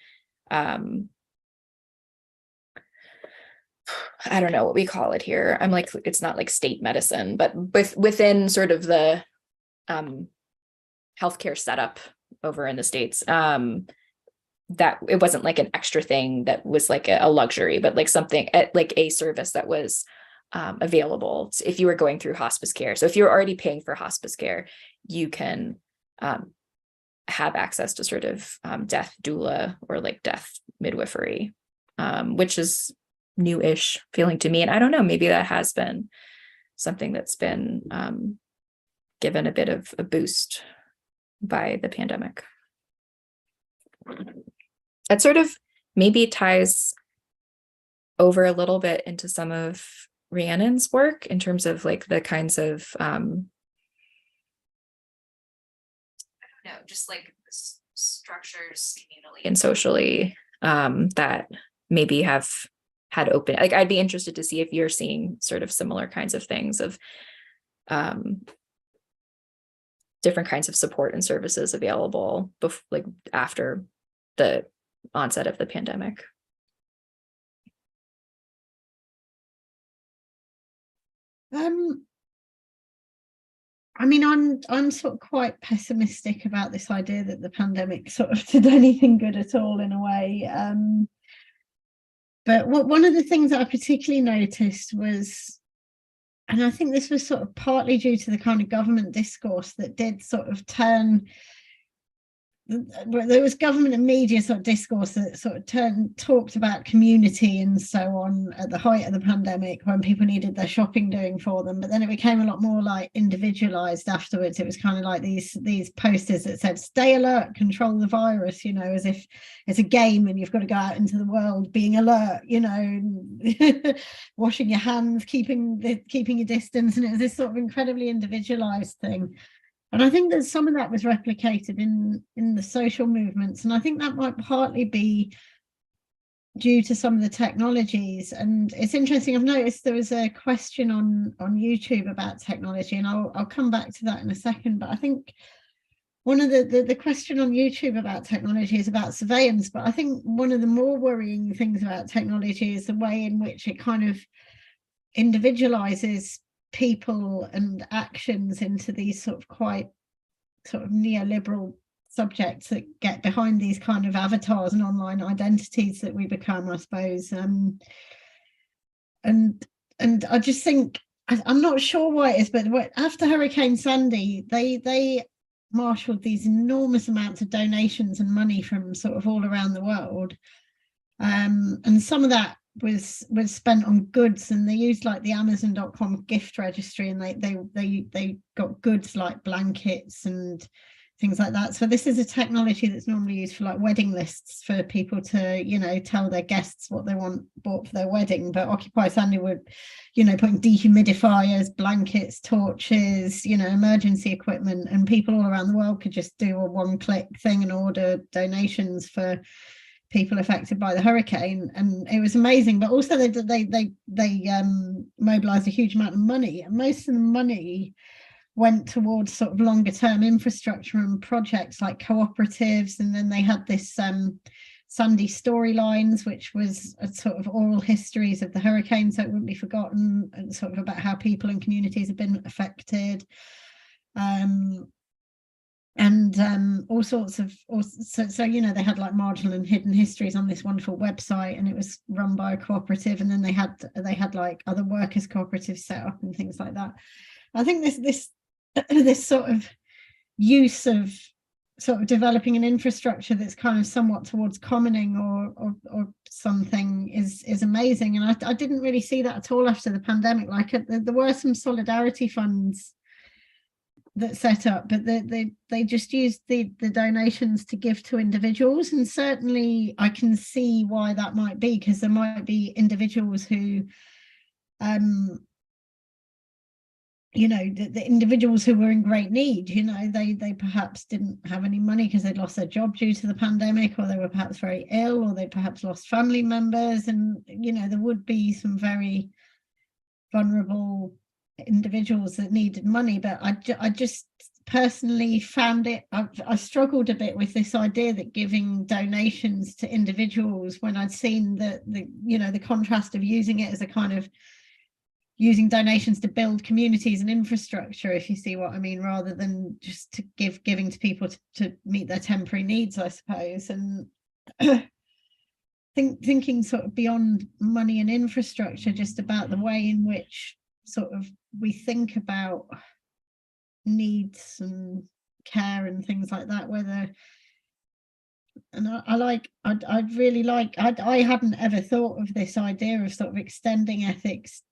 I don't know what we call it here. I'm like, it's not like state medicine, but within sort of the healthcare setup over in the States, that it wasn't like an extra thing that was like a luxury, but like something like a service that was available if you were going through hospice care. So if you're already paying for hospice care, you can have access to sort of death doula or like death midwifery, which is new-ish feeling to me. And I don't know, maybe that has been something that's been given a bit of a boost by the pandemic. That sort of maybe ties over a little bit into some of Rhiannon's work in terms of like the kinds of just like structures communally and socially that maybe have had open, like I'd be interested to see if you're seeing sort of similar kinds of things of different kinds of support and services available like after the onset of the pandemic. I mean, I'm sort of quite pessimistic about this idea that the pandemic sort of did anything good at all in a way. But one of the things that I particularly noticed was, and I think this was sort of partly due to the kind of government discourse that did sort of turn, there was government and media sort of discourse that sort of talked about community and so on at the height of the pandemic when people needed their shopping doing for them, but then it became a lot more like individualized afterwards. It was kind of like these posters that said stay alert, control the virus, you know, as if it's a game and you've got to go out into the world being alert, you know, washing your hands, keeping your distance, and it was this sort of incredibly individualized thing. And I think that some of that was replicated in the social movements. And I think that might partly be due to some of the technologies. And it's interesting, I've noticed there was a question on YouTube about technology, and I'll come back to that in a second. But I think one of the question on YouTube about technology is about surveillance. But I think one of the more worrying things about technology is the way in which it kind of individualizes people and actions into these sort of quite sort of neoliberal subjects that get behind these kind of avatars and online identities that we become, I suppose. And I just think, I'm not sure why it is, but after Hurricane Sandy, they marshaled these enormous amounts of donations and money from sort of all around the world, and some of that was spent on goods, and they used like the Amazon.com gift registry, and they got goods like blankets and things like that. So this is a technology that's normally used for like wedding lists for people to, you know, tell their guests what they want bought for their wedding. But Occupy Sandy would, you know, putting dehumidifiers, blankets, torches, you know, emergency equipment, and people all around the world could just do a one-click thing and order donations for people affected by the hurricane. And it was amazing. But also they mobilized a huge amount of money, and most of the money went towards sort of longer term infrastructure and projects like cooperatives. And then they had this Sandy Storylines, which was a sort of oral histories of the hurricane, so it wouldn't be forgotten, and sort of about how people and communities have been affected. All sorts of, so you know, they had like marginal and hidden histories on this wonderful website, and it was run by a cooperative, and then they had like other workers cooperatives set up and things like that. I think this sort of use of sort of developing an infrastructure that's kind of somewhat towards commoning or something is amazing. And I didn't really see that at all after the pandemic. Like there were some solidarity funds that set up, but they just used the donations to give to individuals. And certainly I can see why that might be, because there might be individuals who you know, the individuals who were in great need, you know, they perhaps didn't have any money because they'd lost their job due to the pandemic, or they were perhaps very ill, or they perhaps lost family members. And, you know, there would be some very vulnerable individuals that needed money. But I just personally found it, I struggled a bit with this idea that giving donations to individuals, when I'd seen the contrast of using it as a kind of using donations to build communities and infrastructure, if you see what I mean, rather than just to giving to people to meet their temporary needs, I suppose. And thinking sort of beyond money and infrastructure, just about the way in which sort of we think about needs and care and things like that, whether, and I really like, I hadn't ever thought of this idea of sort of extending ethics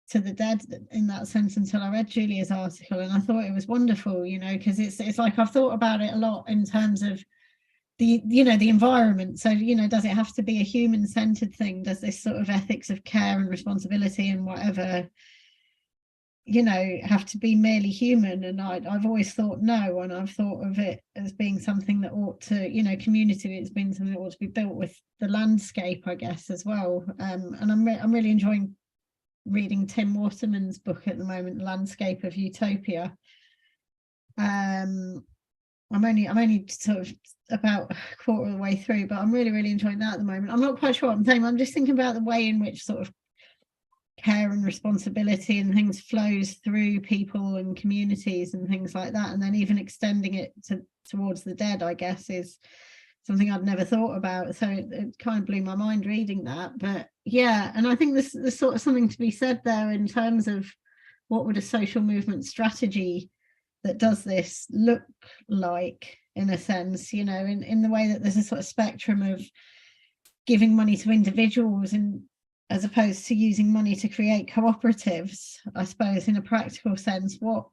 to the dead in that sense until I read Julia's article, and I thought it was wonderful, you know, because it's like I've thought about it a lot in terms of the, you know, the environment. So, you know, does it have to be a human-centered thing? Does this sort of ethics of care and responsibility and whatever, you know, have to be merely human? And I've always thought no, and I've thought of it as being something that ought to, you know, community, it's been something that ought to be built with the landscape, I guess, as well. And I'm really enjoying reading Tim Waterman's book at the moment, Landscape of Utopia. I'm only sort of about a quarter of the way through, but I'm really enjoying that at the moment. I'm not quite sure what I'm saying. I'm just thinking about the way in which sort of care and responsibility and things flows through people and communities and things like that, and then even extending it towards the dead, I guess, is something I'd never thought about. So it kind of blew my mind reading that. But yeah, and I think there's sort of something to be said there in terms of what would a social movement strategy that does this look like, in a sense, you know, in the way that there's a sort of spectrum of giving money to individuals and as opposed to using money to create cooperatives. I suppose in a practical sense, what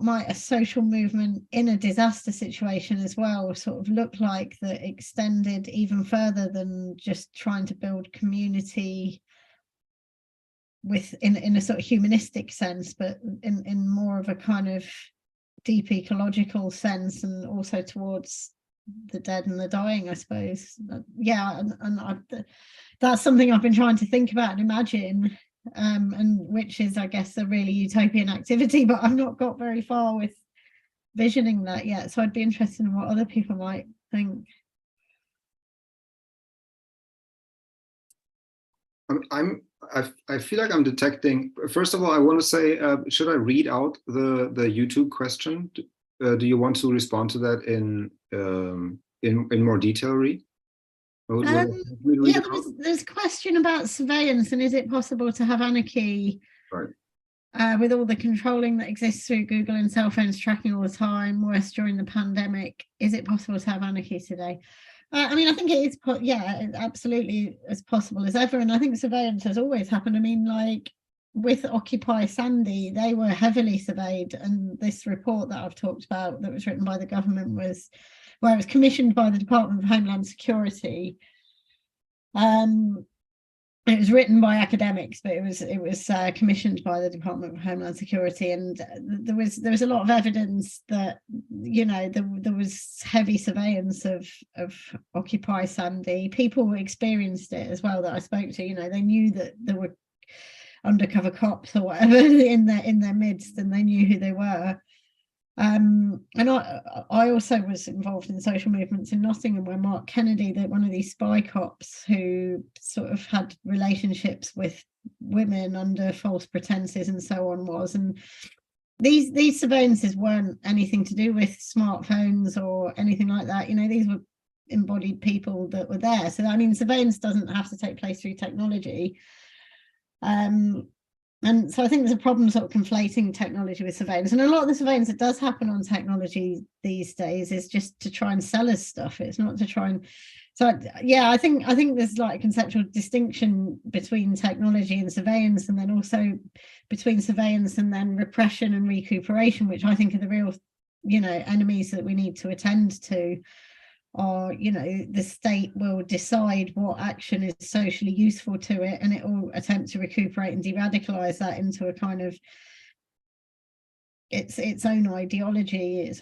might a social movement in a disaster situation as well sort of look like that extended even further than just trying to build community in a sort of humanistic sense, but in more of a kind of deep ecological sense, and also towards the dead and the dying, I suppose. Yeah, and that's something I've been trying to think about and imagine. And which is, I guess, a really utopian activity, but I've not got very far with visioning that yet. So I'd be interested in what other people might think. I feel like I'm detecting. First of all, I want to say, should I read out the YouTube question? Do you want to respond to that in more detail, Ree? Yeah, there's a question about surveillance, and is it possible to have anarchy, right, with all the controlling that exists through Google and cell phones tracking all the time, worse during the pandemic? Is it possible to have anarchy today? I mean, I think it is, yeah, absolutely as possible as ever. And I think surveillance has always happened. I mean, like with Occupy Sandy, they were heavily surveyed. And this report that I've talked about that was written by the government was, well, it was commissioned by the Department of Homeland Security. It was written by academics, but it was commissioned by the Department of Homeland Security, and there was a lot of evidence that, you know, there was heavy surveillance of Occupy Sandy. People experienced it as well that I spoke to. You know, they knew that there were undercover cops or whatever in their midst, and they knew who they were. And I also was involved in social movements in Nottingham, where Mark Kennedy, one of these spy cops who sort of had relationships with women under false pretenses and so on, was. And these surveillances weren't anything to do with smartphones or anything like that. You know, these were embodied people that were there. So I mean, surveillance doesn't have to take place through technology. And so I think there's a problem sort of conflating technology with surveillance. And a lot of the surveillance that does happen on technology these days is just to try and sell us stuff. It's not to try and, so yeah, I think there's like a conceptual distinction between technology and surveillance, and then also between surveillance and then repression and recuperation, which I think are the real, you know, enemies that we need to attend to. Or, you know, the state will decide what action is socially useful to it, and it will attempt to recuperate and de-radicalize that into a kind of its own ideology.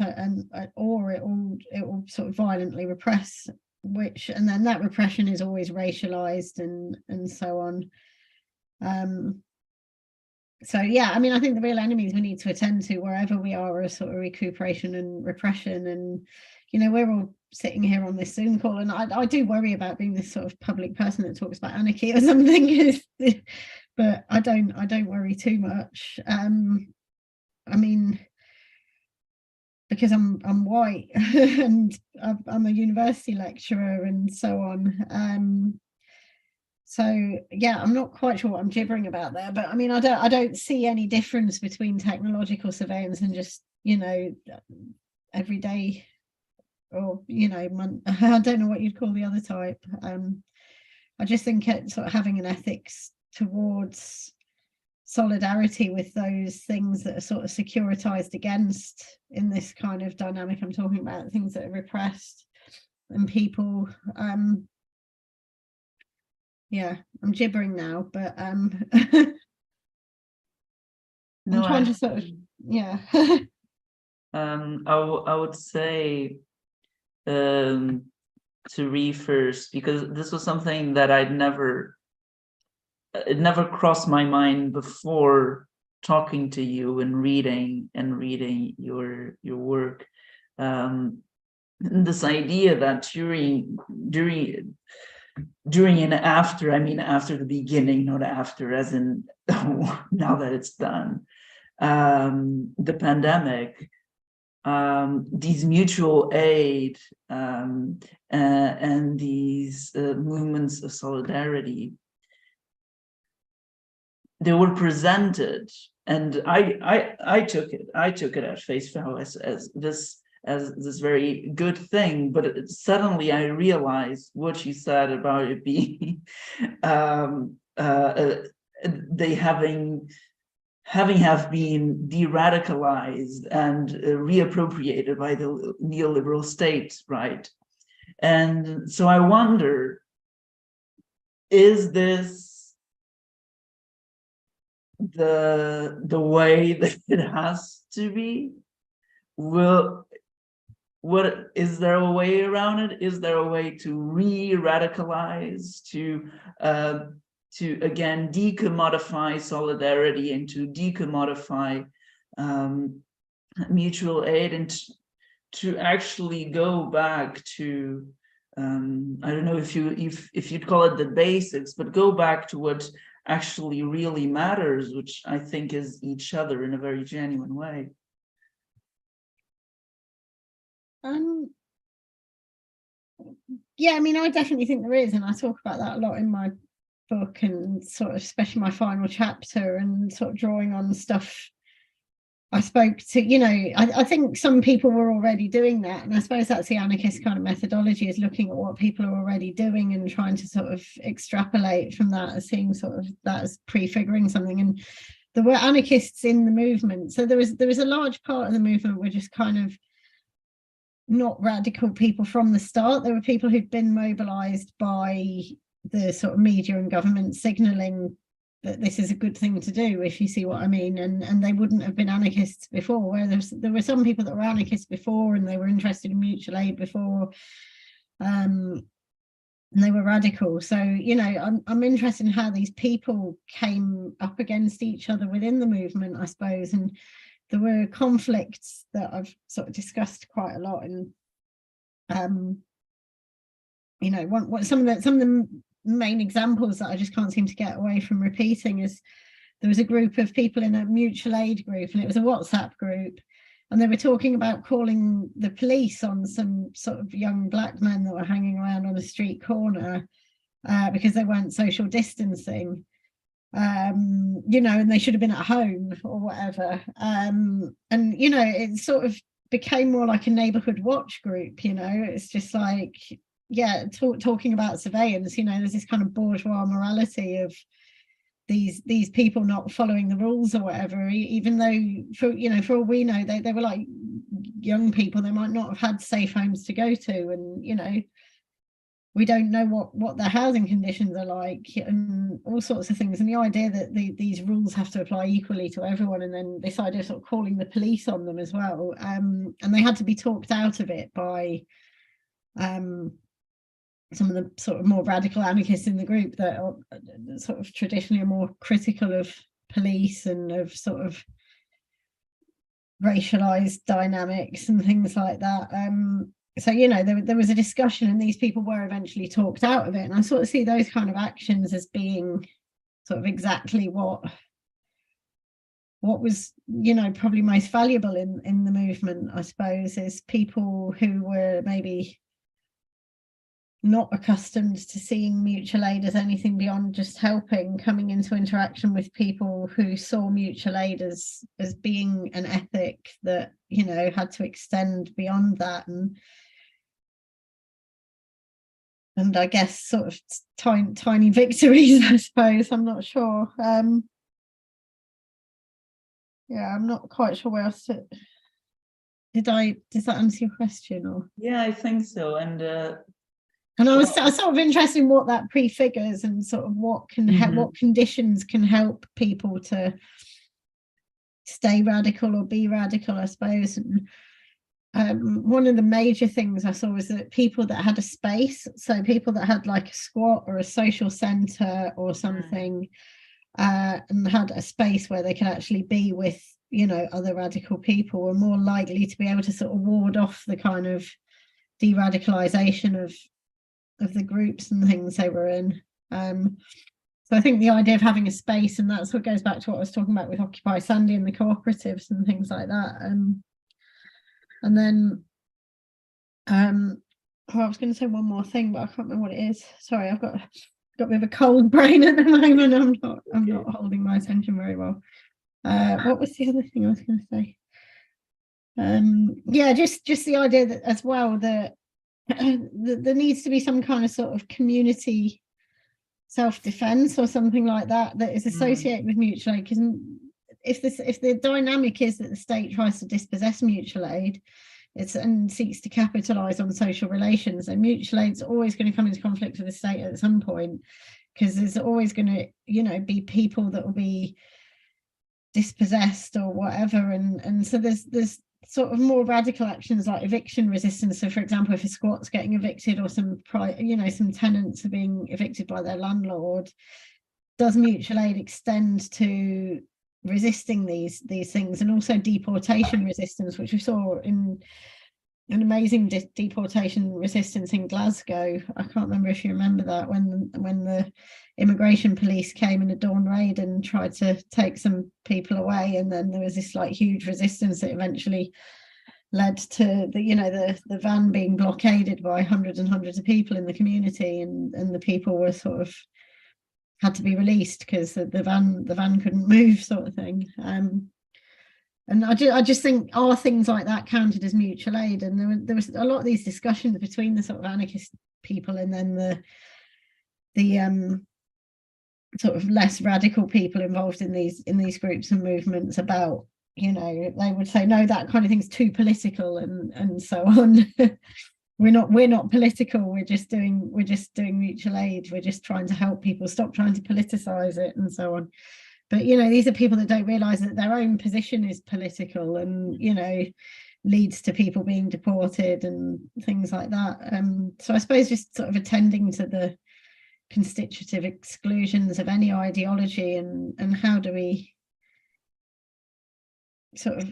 Or it will sort of violently repress, and then that repression is always racialized and so on. So yeah, I mean, I think the real enemies we need to attend to wherever we are sort of recuperation and repression. And, you know, we're all sitting here on this Zoom call, and I do worry about being this sort of public person that talks about anarchy or something, but I don't worry too much. I mean, because I'm white and I'm a university lecturer and so on. So yeah, I'm not quite sure what I'm gibbering about there, but I mean, I don't see any difference between technological surveillance and just, you know, everyday, or, you know, I don't know what you'd call the other type. I just think it's sort of having an ethics towards solidarity with those things that are sort of securitized against in this kind of dynamic I'm talking about, things that are repressed and people. Yeah, I'm gibbering now, but I'm trying to sort of, yeah. I would say to Ree first, because this was something that it never crossed my mind before talking to you and reading your work. This idea that during and after, I mean after the beginning, not after as in now that it's done, the pandemic, these mutual aid and these movements of solidarity, they were presented, and I took it at face value as this very good thing, but suddenly I realized what she said about it being they having been de-radicalized and reappropriated by the neoliberal state, right? And so I wonder, is this the way that it has to be? What is there a way around it? Is there a way to re-radicalize, to again decommodify solidarity and to decommodify mutual aid, and to actually go back to I don't know if you'd call it the basics, but go back to what actually really matters, which I think is each other in a very genuine way. Yeah, I mean, I definitely think there is, and I talk about that a lot in my book, and sort of especially my final chapter, and sort of drawing on stuff I spoke to, you know, I think some people were already doing that, and I suppose that's the anarchist kind of methodology, is looking at what people are already doing and trying to sort of extrapolate from that, as seeing sort of that as prefiguring something. And there were anarchists in the movement, so there was a large part of the movement were just kind of not radical people from the start. There were people who'd been mobilized by the sort of media and government signaling that this is a good thing to do, if you see what I mean, and they wouldn't have been anarchists before, where there were some people that were anarchists before, and they were interested in mutual aid before, and they were radical. So, you know, I'm interested in how these people came up against each other within the movement, I suppose, and there were conflicts that I've sort of discussed quite a lot. And you know, some of the main examples that I just can't seem to get away from repeating is, there was a group of people in a mutual aid group, and it was a WhatsApp group, and they were talking about calling the police on some sort of young black men that were hanging around on a street corner because they weren't social distancing. you know, and they should have been at home or whatever. And, you know, it sort of became more like a neighborhood watch group, you know, it's just like, yeah, talking about surveillance, you know, there's this kind of bourgeois morality of these people not following the rules or whatever, even though, for, you know, for all we know, they were like young people, they might not have had safe homes to go to, and, you know, we don't know what their housing conditions are like and all sorts of things. And the idea that these rules have to apply equally to everyone, and then this idea of sort of calling the police on them as well. And they had to be talked out of it by some of the sort of more radical anarchists in the group that are sort of traditionally are more critical of police and of sort of racialized dynamics and things like that. So, you know, there was a discussion, and these people were eventually talked out of it. And I sort of see those kind of actions as being sort of exactly what was, you know, probably most valuable in the movement, I suppose, is people who were maybe not accustomed to seeing mutual aid as anything beyond just helping, coming into interaction with people who saw mutual aid as being an ethic that, you know, had to extend beyond that, and I guess sort of tiny victories, I suppose. I'm not sure. Yeah, I'm not quite sure where else to. Does that answer your question? Or Yeah, I think so. And I was sort of interested in what that prefigures, and sort of what can what conditions can help people to stay radical or be radical, I suppose. And one of the major things I saw was that people that had a space, so people that had like a squat or a social centre or something, and had a space where they could actually be with, you know, other radical people, were more likely to be able to sort of ward off the kind of de-radicalisation of the groups and things they were in. So I think the idea of having a space, and that's what goes back to what I was talking about with Occupy Sandy and the cooperatives and things like that. And then I was going to say one more thing, but I can't remember what it is. Sorry, I've got a bit of a cold brain at the moment. I'm not holding my attention very well. What was the other thing I was going to say? Yeah, just the idea that as well that there needs to be some kind of sort of community self-defense or something like that is associated with mutual aid, because if the dynamic is that the state tries to dispossess mutual aid and seeks to capitalize on social relations, then mutual aid's always going to come into conflict with the state at some point, because there's always going to, you know, be people that will be dispossessed or whatever, and so there's sort of more radical actions like eviction resistance. So for example, if a squat's getting evicted, or some tenants are being evicted by their landlord, does mutual aid extend to resisting these things? And also deportation resistance, which we saw in an amazing deportation resistance in Glasgow. I can't remember if you remember that, when the immigration police came in a dawn raid and tried to take some people away, and then there was this like huge resistance that eventually led to the van being blockaded by hundreds and hundreds of people in the community, and the people were sort of had to be released because the van couldn't move, sort of thing. And I just think, are things like that counted as mutual aid? And there was a lot of these discussions between the sort of anarchist people and then the sort of less radical people involved in these groups and movements about, you know, they would say, no, that kind of thing's too political and so on. We're not political, we're just doing mutual aid, we're just trying to help people, stop trying to politicize it and so on. But, you know, these are people that don't realize that their own position is political and, you know, leads to people being deported and things like that. So I suppose just sort of attending to the constitutive exclusions of any ideology, and how do we sort of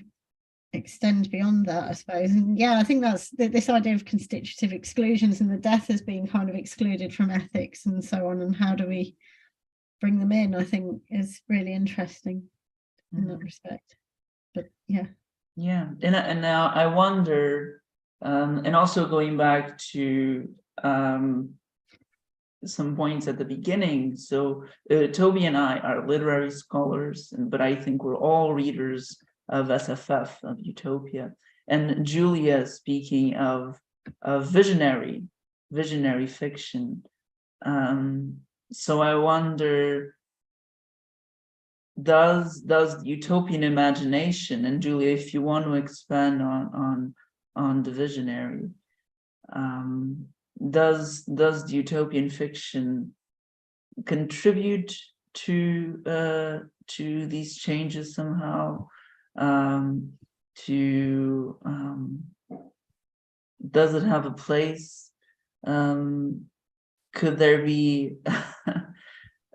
extend beyond that, I suppose. And yeah, I think that's this idea of constitutive exclusions and the death as being kind of excluded from ethics and so on, and how do we bring them in, I think is really interesting in that respect. But yeah, and now I wonder, and also going back to some points at the beginning. So Toby and I are literary scholars, but I think we're all readers of SFF, of Utopia. And Julia speaking of visionary fiction. So I wonder, does the utopian imagination, and Julia, if you want to expand on the visionary, does the utopian fiction contribute to these changes somehow? Does it have a place? Could there be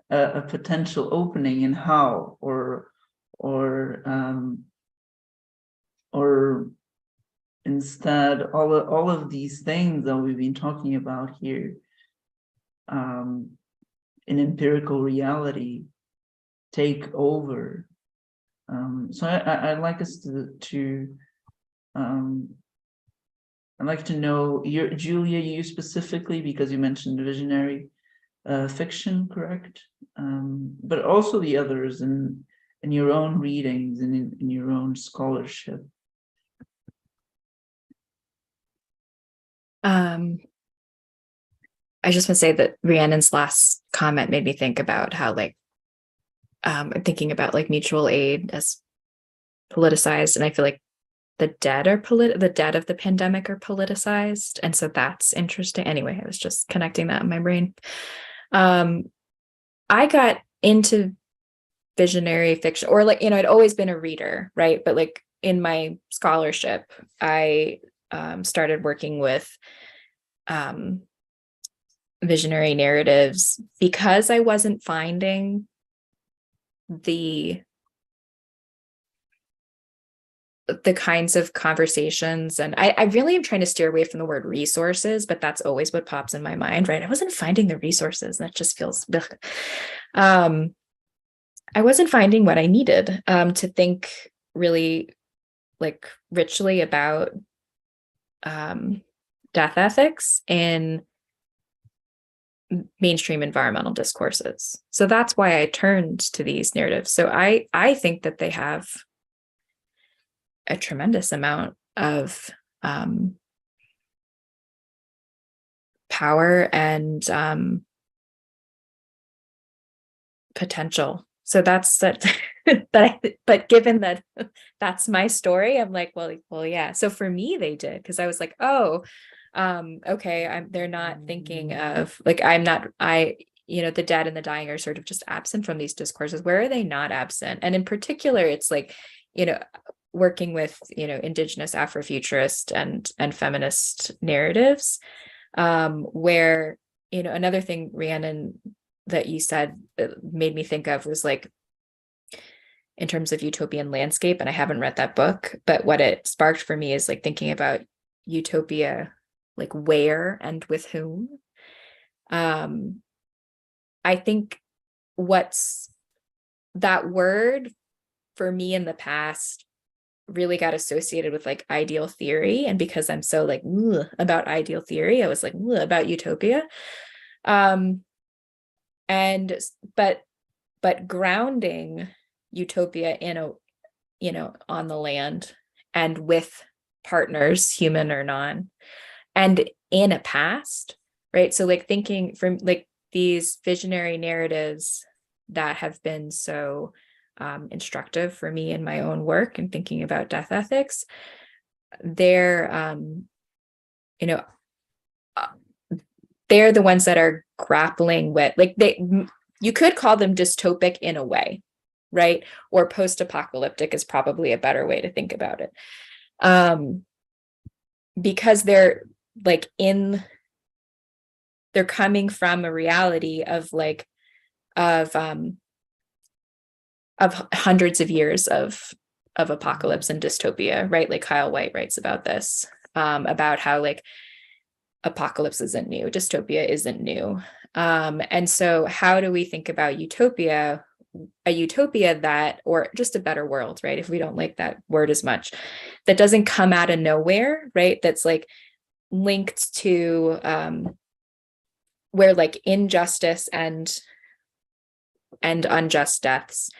a potential opening, in how, or instead all of these things that we've been talking about here in empirical reality take over? So I'd like us to I'd like to know, Julia, you specifically, because you mentioned visionary fiction, correct? But also the others in your own readings and in your own scholarship. I just want to say that Rhiannon's last comment made me think about how, like, I'm thinking about like mutual aid as politicized, and I feel like the dead of the pandemic are politicized, and so that's interesting. Anyway, I was just connecting that in my brain. I got into visionary fiction, or like, I'd always been a reader, right? But like in my scholarship, I started working with visionary narratives because I wasn't finding the kinds of conversations, and I really am trying to steer away from the word resources, but that's always what pops in my mind, right? I wasn't finding the resources. That just feels I wasn't finding what I needed to think really like richly about death ethics in mainstream environmental discourses. So that's why I turned to these narratives. So I think that they have a tremendous amount of power and potential. So that's that. But given that that's my story, I'm like, well, yeah. So for me, they did, because I was like, oh, okay, they're not thinking of, like, the dead and the dying are sort of just absent from these discourses. Where are they not absent? And in particular, it's like, working with, Indigenous Afrofuturist and feminist narratives, where, another thing, Rhiannon, that you said made me think of was like, in terms of utopian landscape, and I haven't read that book, but what it sparked for me is like thinking about utopia, like where and with whom. I think what's that word for me in the past really got associated with like ideal theory, and because I'm so like about ideal theory, I was like about utopia. But grounding utopia in on the land and with partners, human or non, and in a past, right? So like thinking from like these visionary narratives that have been so instructive for me in my own work and thinking about death ethics, they're they're the ones that are grappling with, like, you could call them dystopic in a way, right? Or post-apocalyptic is probably a better way to think about it. Because they're like they're coming from a reality of hundreds of years of apocalypse and dystopia, right? Like Kyle White writes about this, about how like apocalypse isn't new, dystopia isn't new. And so how do we think about utopia, a utopia that, or just a better world, right? If we don't like that word as much, that doesn't come out of nowhere, right? That's like linked to where like injustice and unjust deaths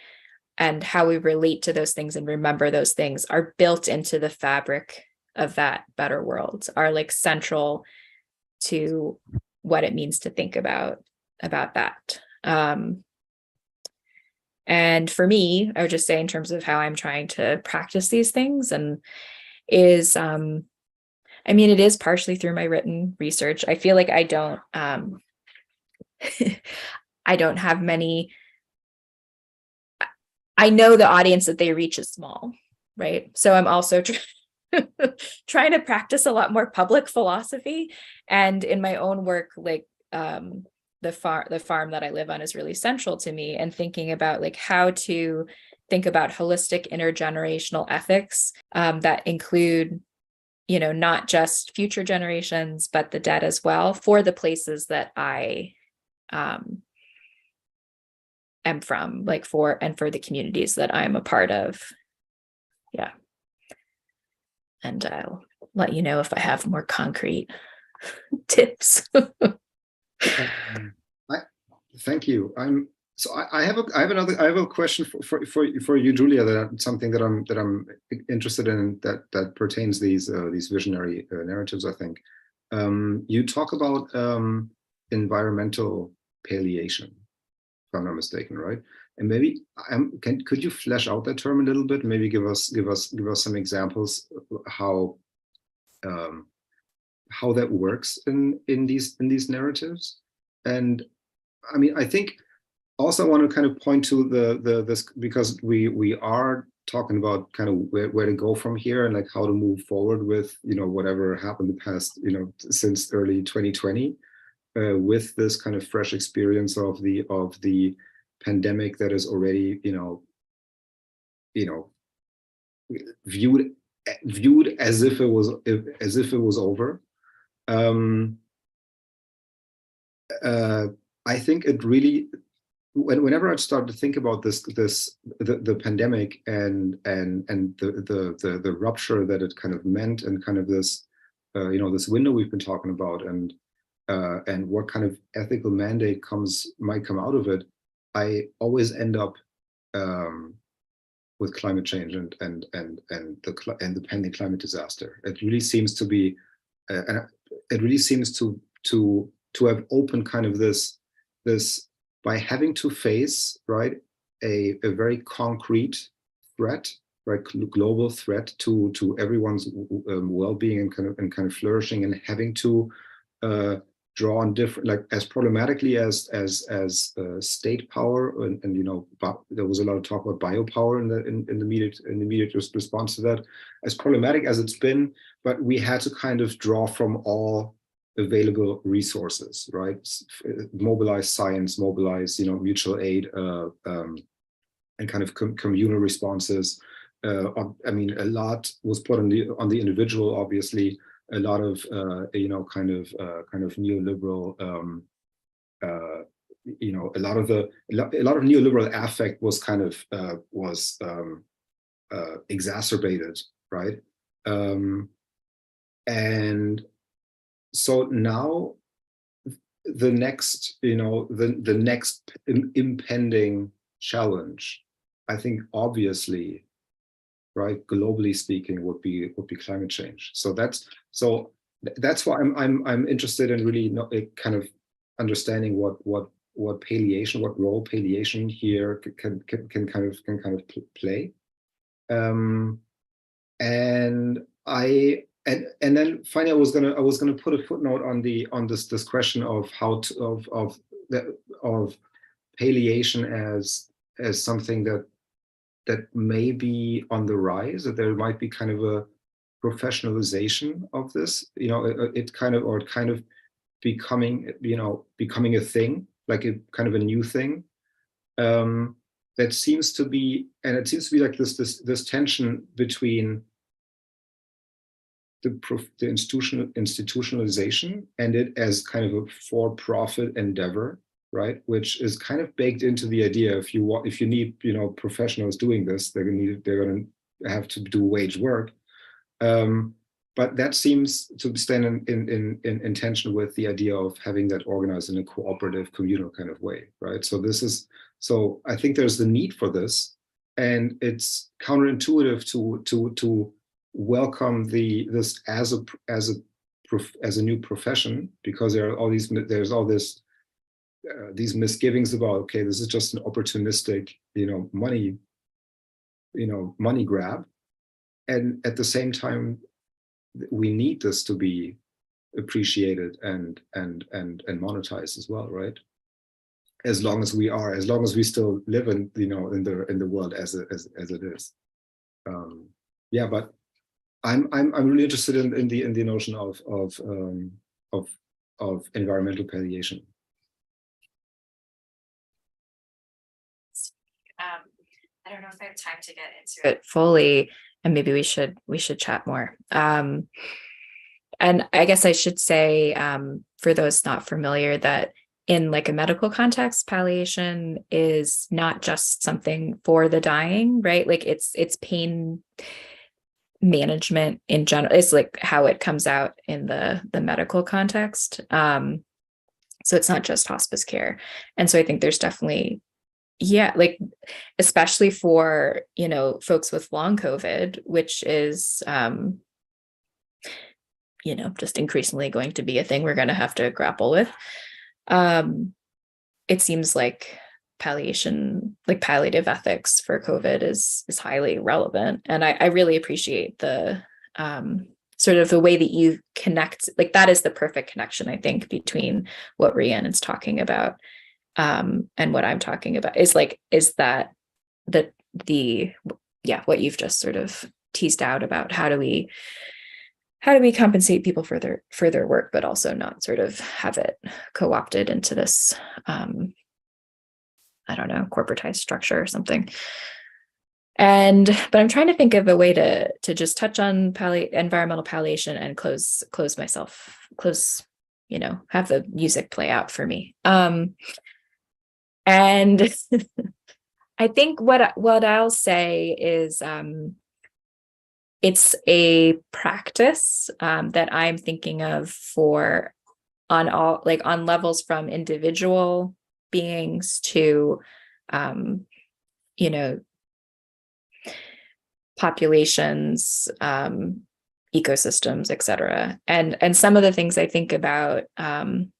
and how we relate to those things and remember those things are built into the fabric of that better world, are like central to what it means to think about that. And for me, I would just say in terms of how I'm trying to practice these things and is, I mean, it is partially through my written research. I feel like I don't have many, I know the audience that they reach is small, right? So I'm also trying to practice a lot more public philosophy. And in my own work, like the farm that I live on is really central to me, and thinking about like how to think about holistic intergenerational ethics that include, you know, not just future generations, but the dead as well, for the places that I am from, like for the communities that I'm a part of. Yeah. And I'll let you know if I have more concrete tips. Thank you. I have a question for you, Julia. That something that I'm interested in that pertains these visionary narratives. I think you talk about environmental palliation, if I'm not mistaken, right? And maybe could you flesh out that term a little bit? Maybe give us some examples how that works in these narratives. And I mean, I think also I want to kind of point to this, because we are talking about kind of where to go from here and like how to move forward with, you know, whatever happened the past, you know, since early 2020, with this kind of fresh experience of the pandemic that is already, you know, viewed as if it was over. I think it really, whenever I start to think about the pandemic and the rupture that it kind of meant, and kind of this, you know, this window we've been talking about, and what kind of ethical mandate might come out of it, I always end up with climate change and the pending climate disaster. It really seems to be, and it really seems to have opened kind of this by having to face, right, a very concrete threat, right, global threat to everyone's well-being and kind of flourishing, and having to draw on different, like, as problematically as state power, and you know, there was a lot of talk about biopower in the immediate response to that, as problematic as it's been, but we had to kind of draw from all available resources, right? Mobilize science, mobilize, you know, mutual aid, and kind of communal responses. I mean, a lot was put on the individual, obviously. A lot of you know, kind of neoliberal, you know, a lot of neoliberal affect was kind of exacerbated, right? And so now the next, you know, the next impending challenge, I think, obviously, right, globally speaking, would be climate change. So that's why I'm interested in really kind of understanding what palliation, what role palliation here can kind of play. And then finally, I was gonna put a footnote on this question of how of palliation as something that may be on the rise, that there might be kind of a professionalization of this, you know, it kind of becoming a thing, like a kind of a new thing, that seems to be, and it seems to be like this tension between the institutionalization and it as kind of a for-profit endeavor, right? Which is kind of baked into the idea, if you need, you know, professionals doing this, they're going to have to do wage work. but that seems to stand in tension with the idea of having that organized in a cooperative, communal kind of way, right? So I think there's the need for this, and it's counterintuitive to welcome this as a new profession, because there's all this these misgivings about, okay, this is just an opportunistic, money grab, and at the same time, we need this to be appreciated and monetized as well, right? As long as we still live in the world as it is. Yeah, but I'm really interested in the notion of environmental palliation. I don't know if I have time to get into it fully, and maybe we should chat more. And I guess I should say, for those not familiar, that in like a medical context, palliation is not just something for the dying, right? Like it's pain management in general. It's like how it comes out in the medical context. So it's not just hospice care. And so I think there's definitely, yeah, like especially for, folks with long COVID, which is, just increasingly going to be a thing we're going to have to grapple with. It seems like palliation, like palliative ethics for COVID is highly relevant. And I really appreciate the sort of the way that you connect, like that is the perfect connection, I think, between what Rhiannon's talking about and what I'm talking about is that what you've just sort of teased out about how do we compensate people for their work, but also not sort of have it co-opted into this, I don't know, corporatized structure or something. But I'm trying to think of a way to just touch on environmental palliation and close, have the music play out for me. And I think what I'll say is, it's a practice that I'm thinking of on levels from individual beings to, populations, ecosystems, et cetera. And some of the things I think about on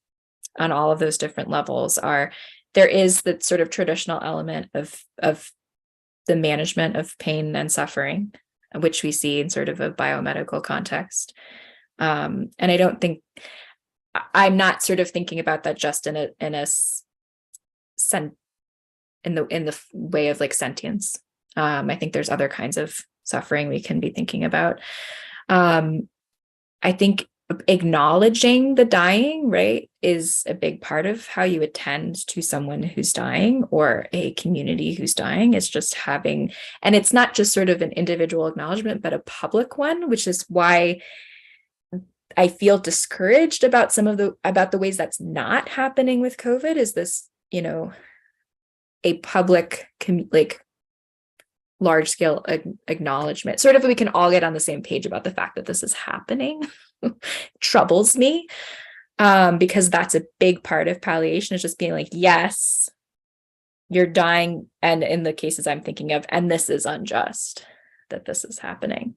all of those different levels are, there is the sort of traditional element of the management of pain and suffering, which we see in sort of a biomedical context. And I don't think, I'm not sort of thinking about that just in the way of like sentience. I think there's other kinds of suffering we can be thinking about. I think acknowledging the dying, right, is a big part of how you attend to someone who's dying or a community who's dying. It's just having, and it's not just sort of an individual acknowledgement, but a public one, which is why I feel discouraged about about the ways that's not happening with COVID, is this, a public, large scale acknowledgement, sort of, we can all get on the same page about the fact that this is happening. Troubles me, because that's a big part of palliation, is just being like, yes, you're dying, and in the cases I'm thinking of, and this is unjust that this is happening.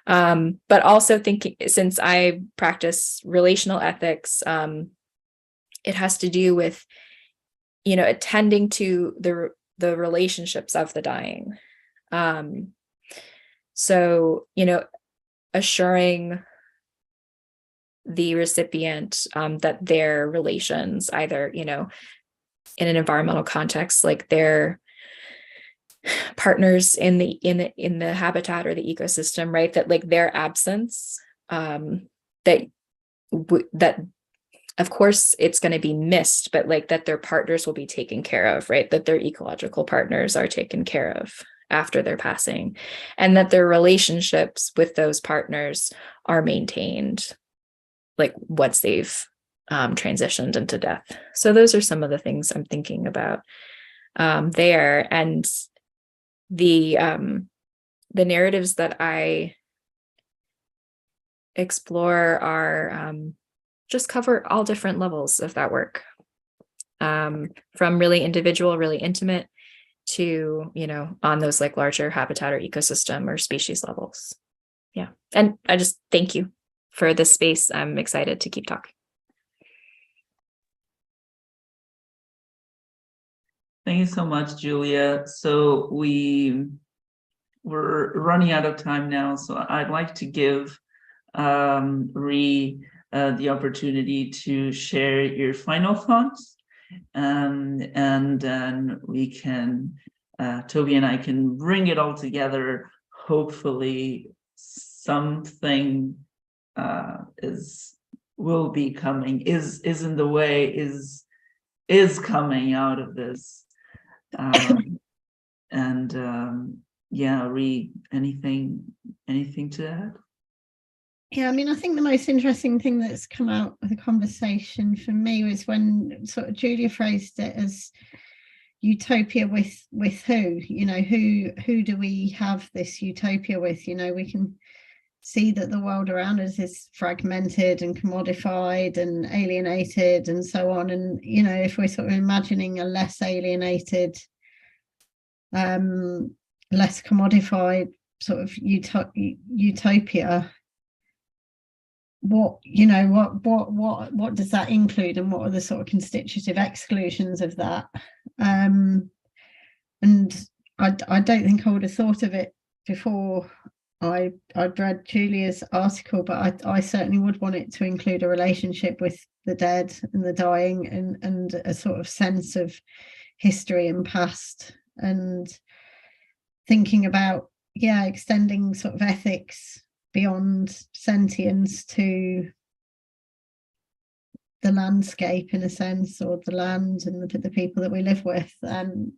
But also thinking, since I practice relational ethics, it has to do with, attending to the relationships of the dying. So, assuring the recipient that their relations, either, in an environmental context, like their partners in the habitat or the ecosystem, right, that like their absence, that of course it's going to be missed, but like that their partners will be taken care of, right, that their ecological partners are taken care of after their passing, and that their relationships with those partners are maintained, like once they've transitioned into death. So those are some of the things I'm thinking about there. And the narratives that I explore our, just cover all different levels of that work, from really individual, really intimate, to, on those like larger habitat or ecosystem or species levels. Yeah. And I just thank you for this space. I'm excited to keep talking. Thank you so much, Julia. So we're running out of time now, so I'd like to give Ree the opportunity to share your final thoughts, and then we can, Toby and I can bring it all together. Hopefully something will be coming, is in the way, is coming out of this. Yeah, Ree, anything to add? Yeah, I mean, I think the most interesting thing that's come out of the conversation for me was when sort of Julia phrased it as utopia with who, who do we have this utopia with? We can see that the world around us is fragmented and commodified and alienated and so on. And, if we're sort of imagining a less alienated, less commodified sort of utopia, what does that include, and what are the sort of constitutive exclusions of that? And I don't think I would have thought of it before I'd read Julia's article, but I certainly would want it to include a relationship with the dead and the dying, and a sort of sense of history and past, and thinking about extending sort of ethics beyond sentience to the landscape, in a sense, or the land and the people that we live with, and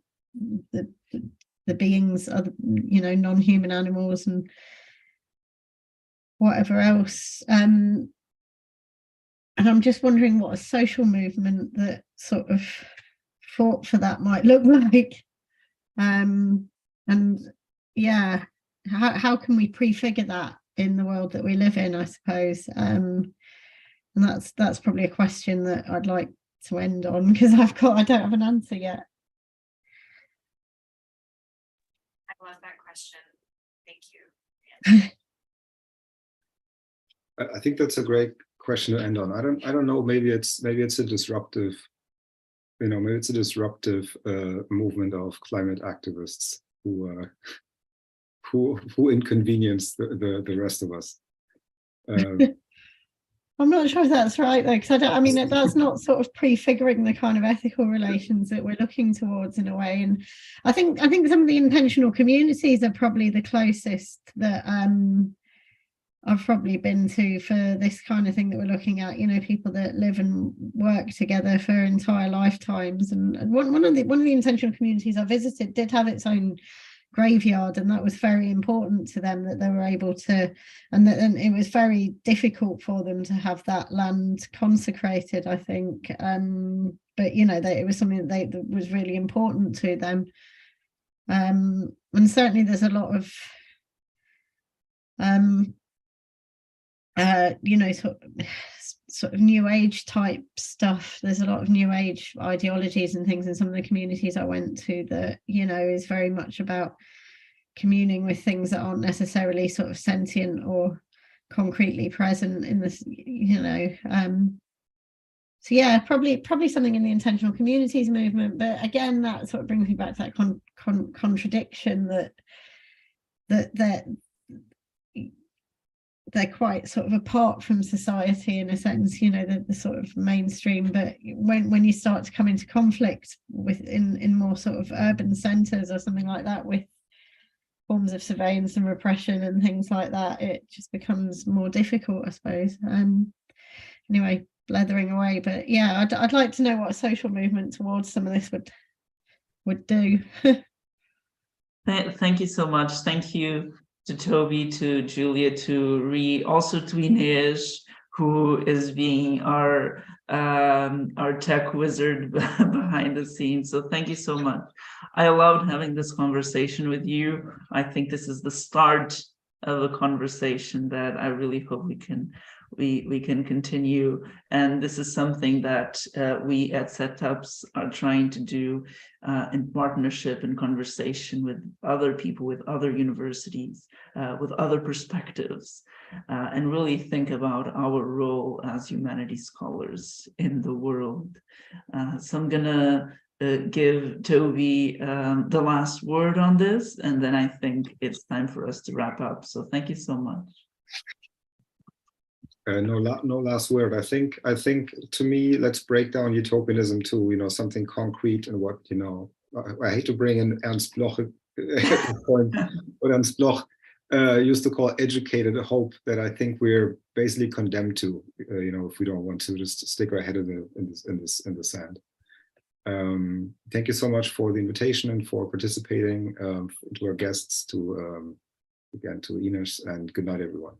the beings, other non-human animals and whatever else. And I'm just wondering what a social movement that sort of fought for that might look like. And how can we prefigure that in the world that we live in, I suppose. And that's probably a question that I'd like to end on, because I don't have an answer yet. I love that question. Thank you. I think that's a great question to end on. I don't know. Maybe it's a disruptive, maybe it's a disruptive movement of climate activists who inconvenience the rest of us. I'm not sure if that's right, though, because that's not sort of prefiguring the kind of ethical relations that we're looking towards, in a way. And I think some of the intentional communities are probably the closest that I've probably been to for this kind of thing that we're looking at. People that live and work together for entire lifetimes. And one of the intentional communities I visited did have its own graveyard, and that was very important to them, that they were able to, and it was very difficult for them to have that land consecrated, I think, but it was something that was really important to them, and certainly there's a lot of sort of new age type stuff. There's a lot of new age ideologies and things in some of the communities I went to that is very much about communing with things that aren't necessarily sort of sentient or concretely present in this, so yeah, probably something in the intentional communities movement. But again, that sort of brings me back to that contradiction that they're quite sort of apart from society, in a sense, the sort of mainstream. But when you start to come into conflict with in more sort of urban centres or something like that, with forms of surveillance and repression and things like that, it just becomes more difficult, I suppose. Anyway, blethering away. But yeah, I'd like to know what a social movement towards some of this would do. Thank you so much. Thank you to Toby, to Julia, to Ree, also to Inês, who is being our tech wizard behind the scenes. So thank you so much. I loved having this conversation with you. I think this is the start of a conversation that I really hope we can continue. And this is something that we at CETAPS are trying to do in partnership and conversation with other people, with other universities, with other perspectives, and really think about our role as humanities scholars in the world. So I'm gonna give Toby the last word on this, and then I think it's time for us to wrap up. So thank you so much. No last word. I think to me, let's break down utopianism to, you know, something concrete and what, you know, I hate to bring in Ernst Bloch at this point, but Ernst Bloch used to call educated hope that I think we're basically condemned to, you know, if we don't want to just stick our head in the sand. Thank you so much for the invitation and for participating, to our guests, to again, to Ines, and good night, everyone.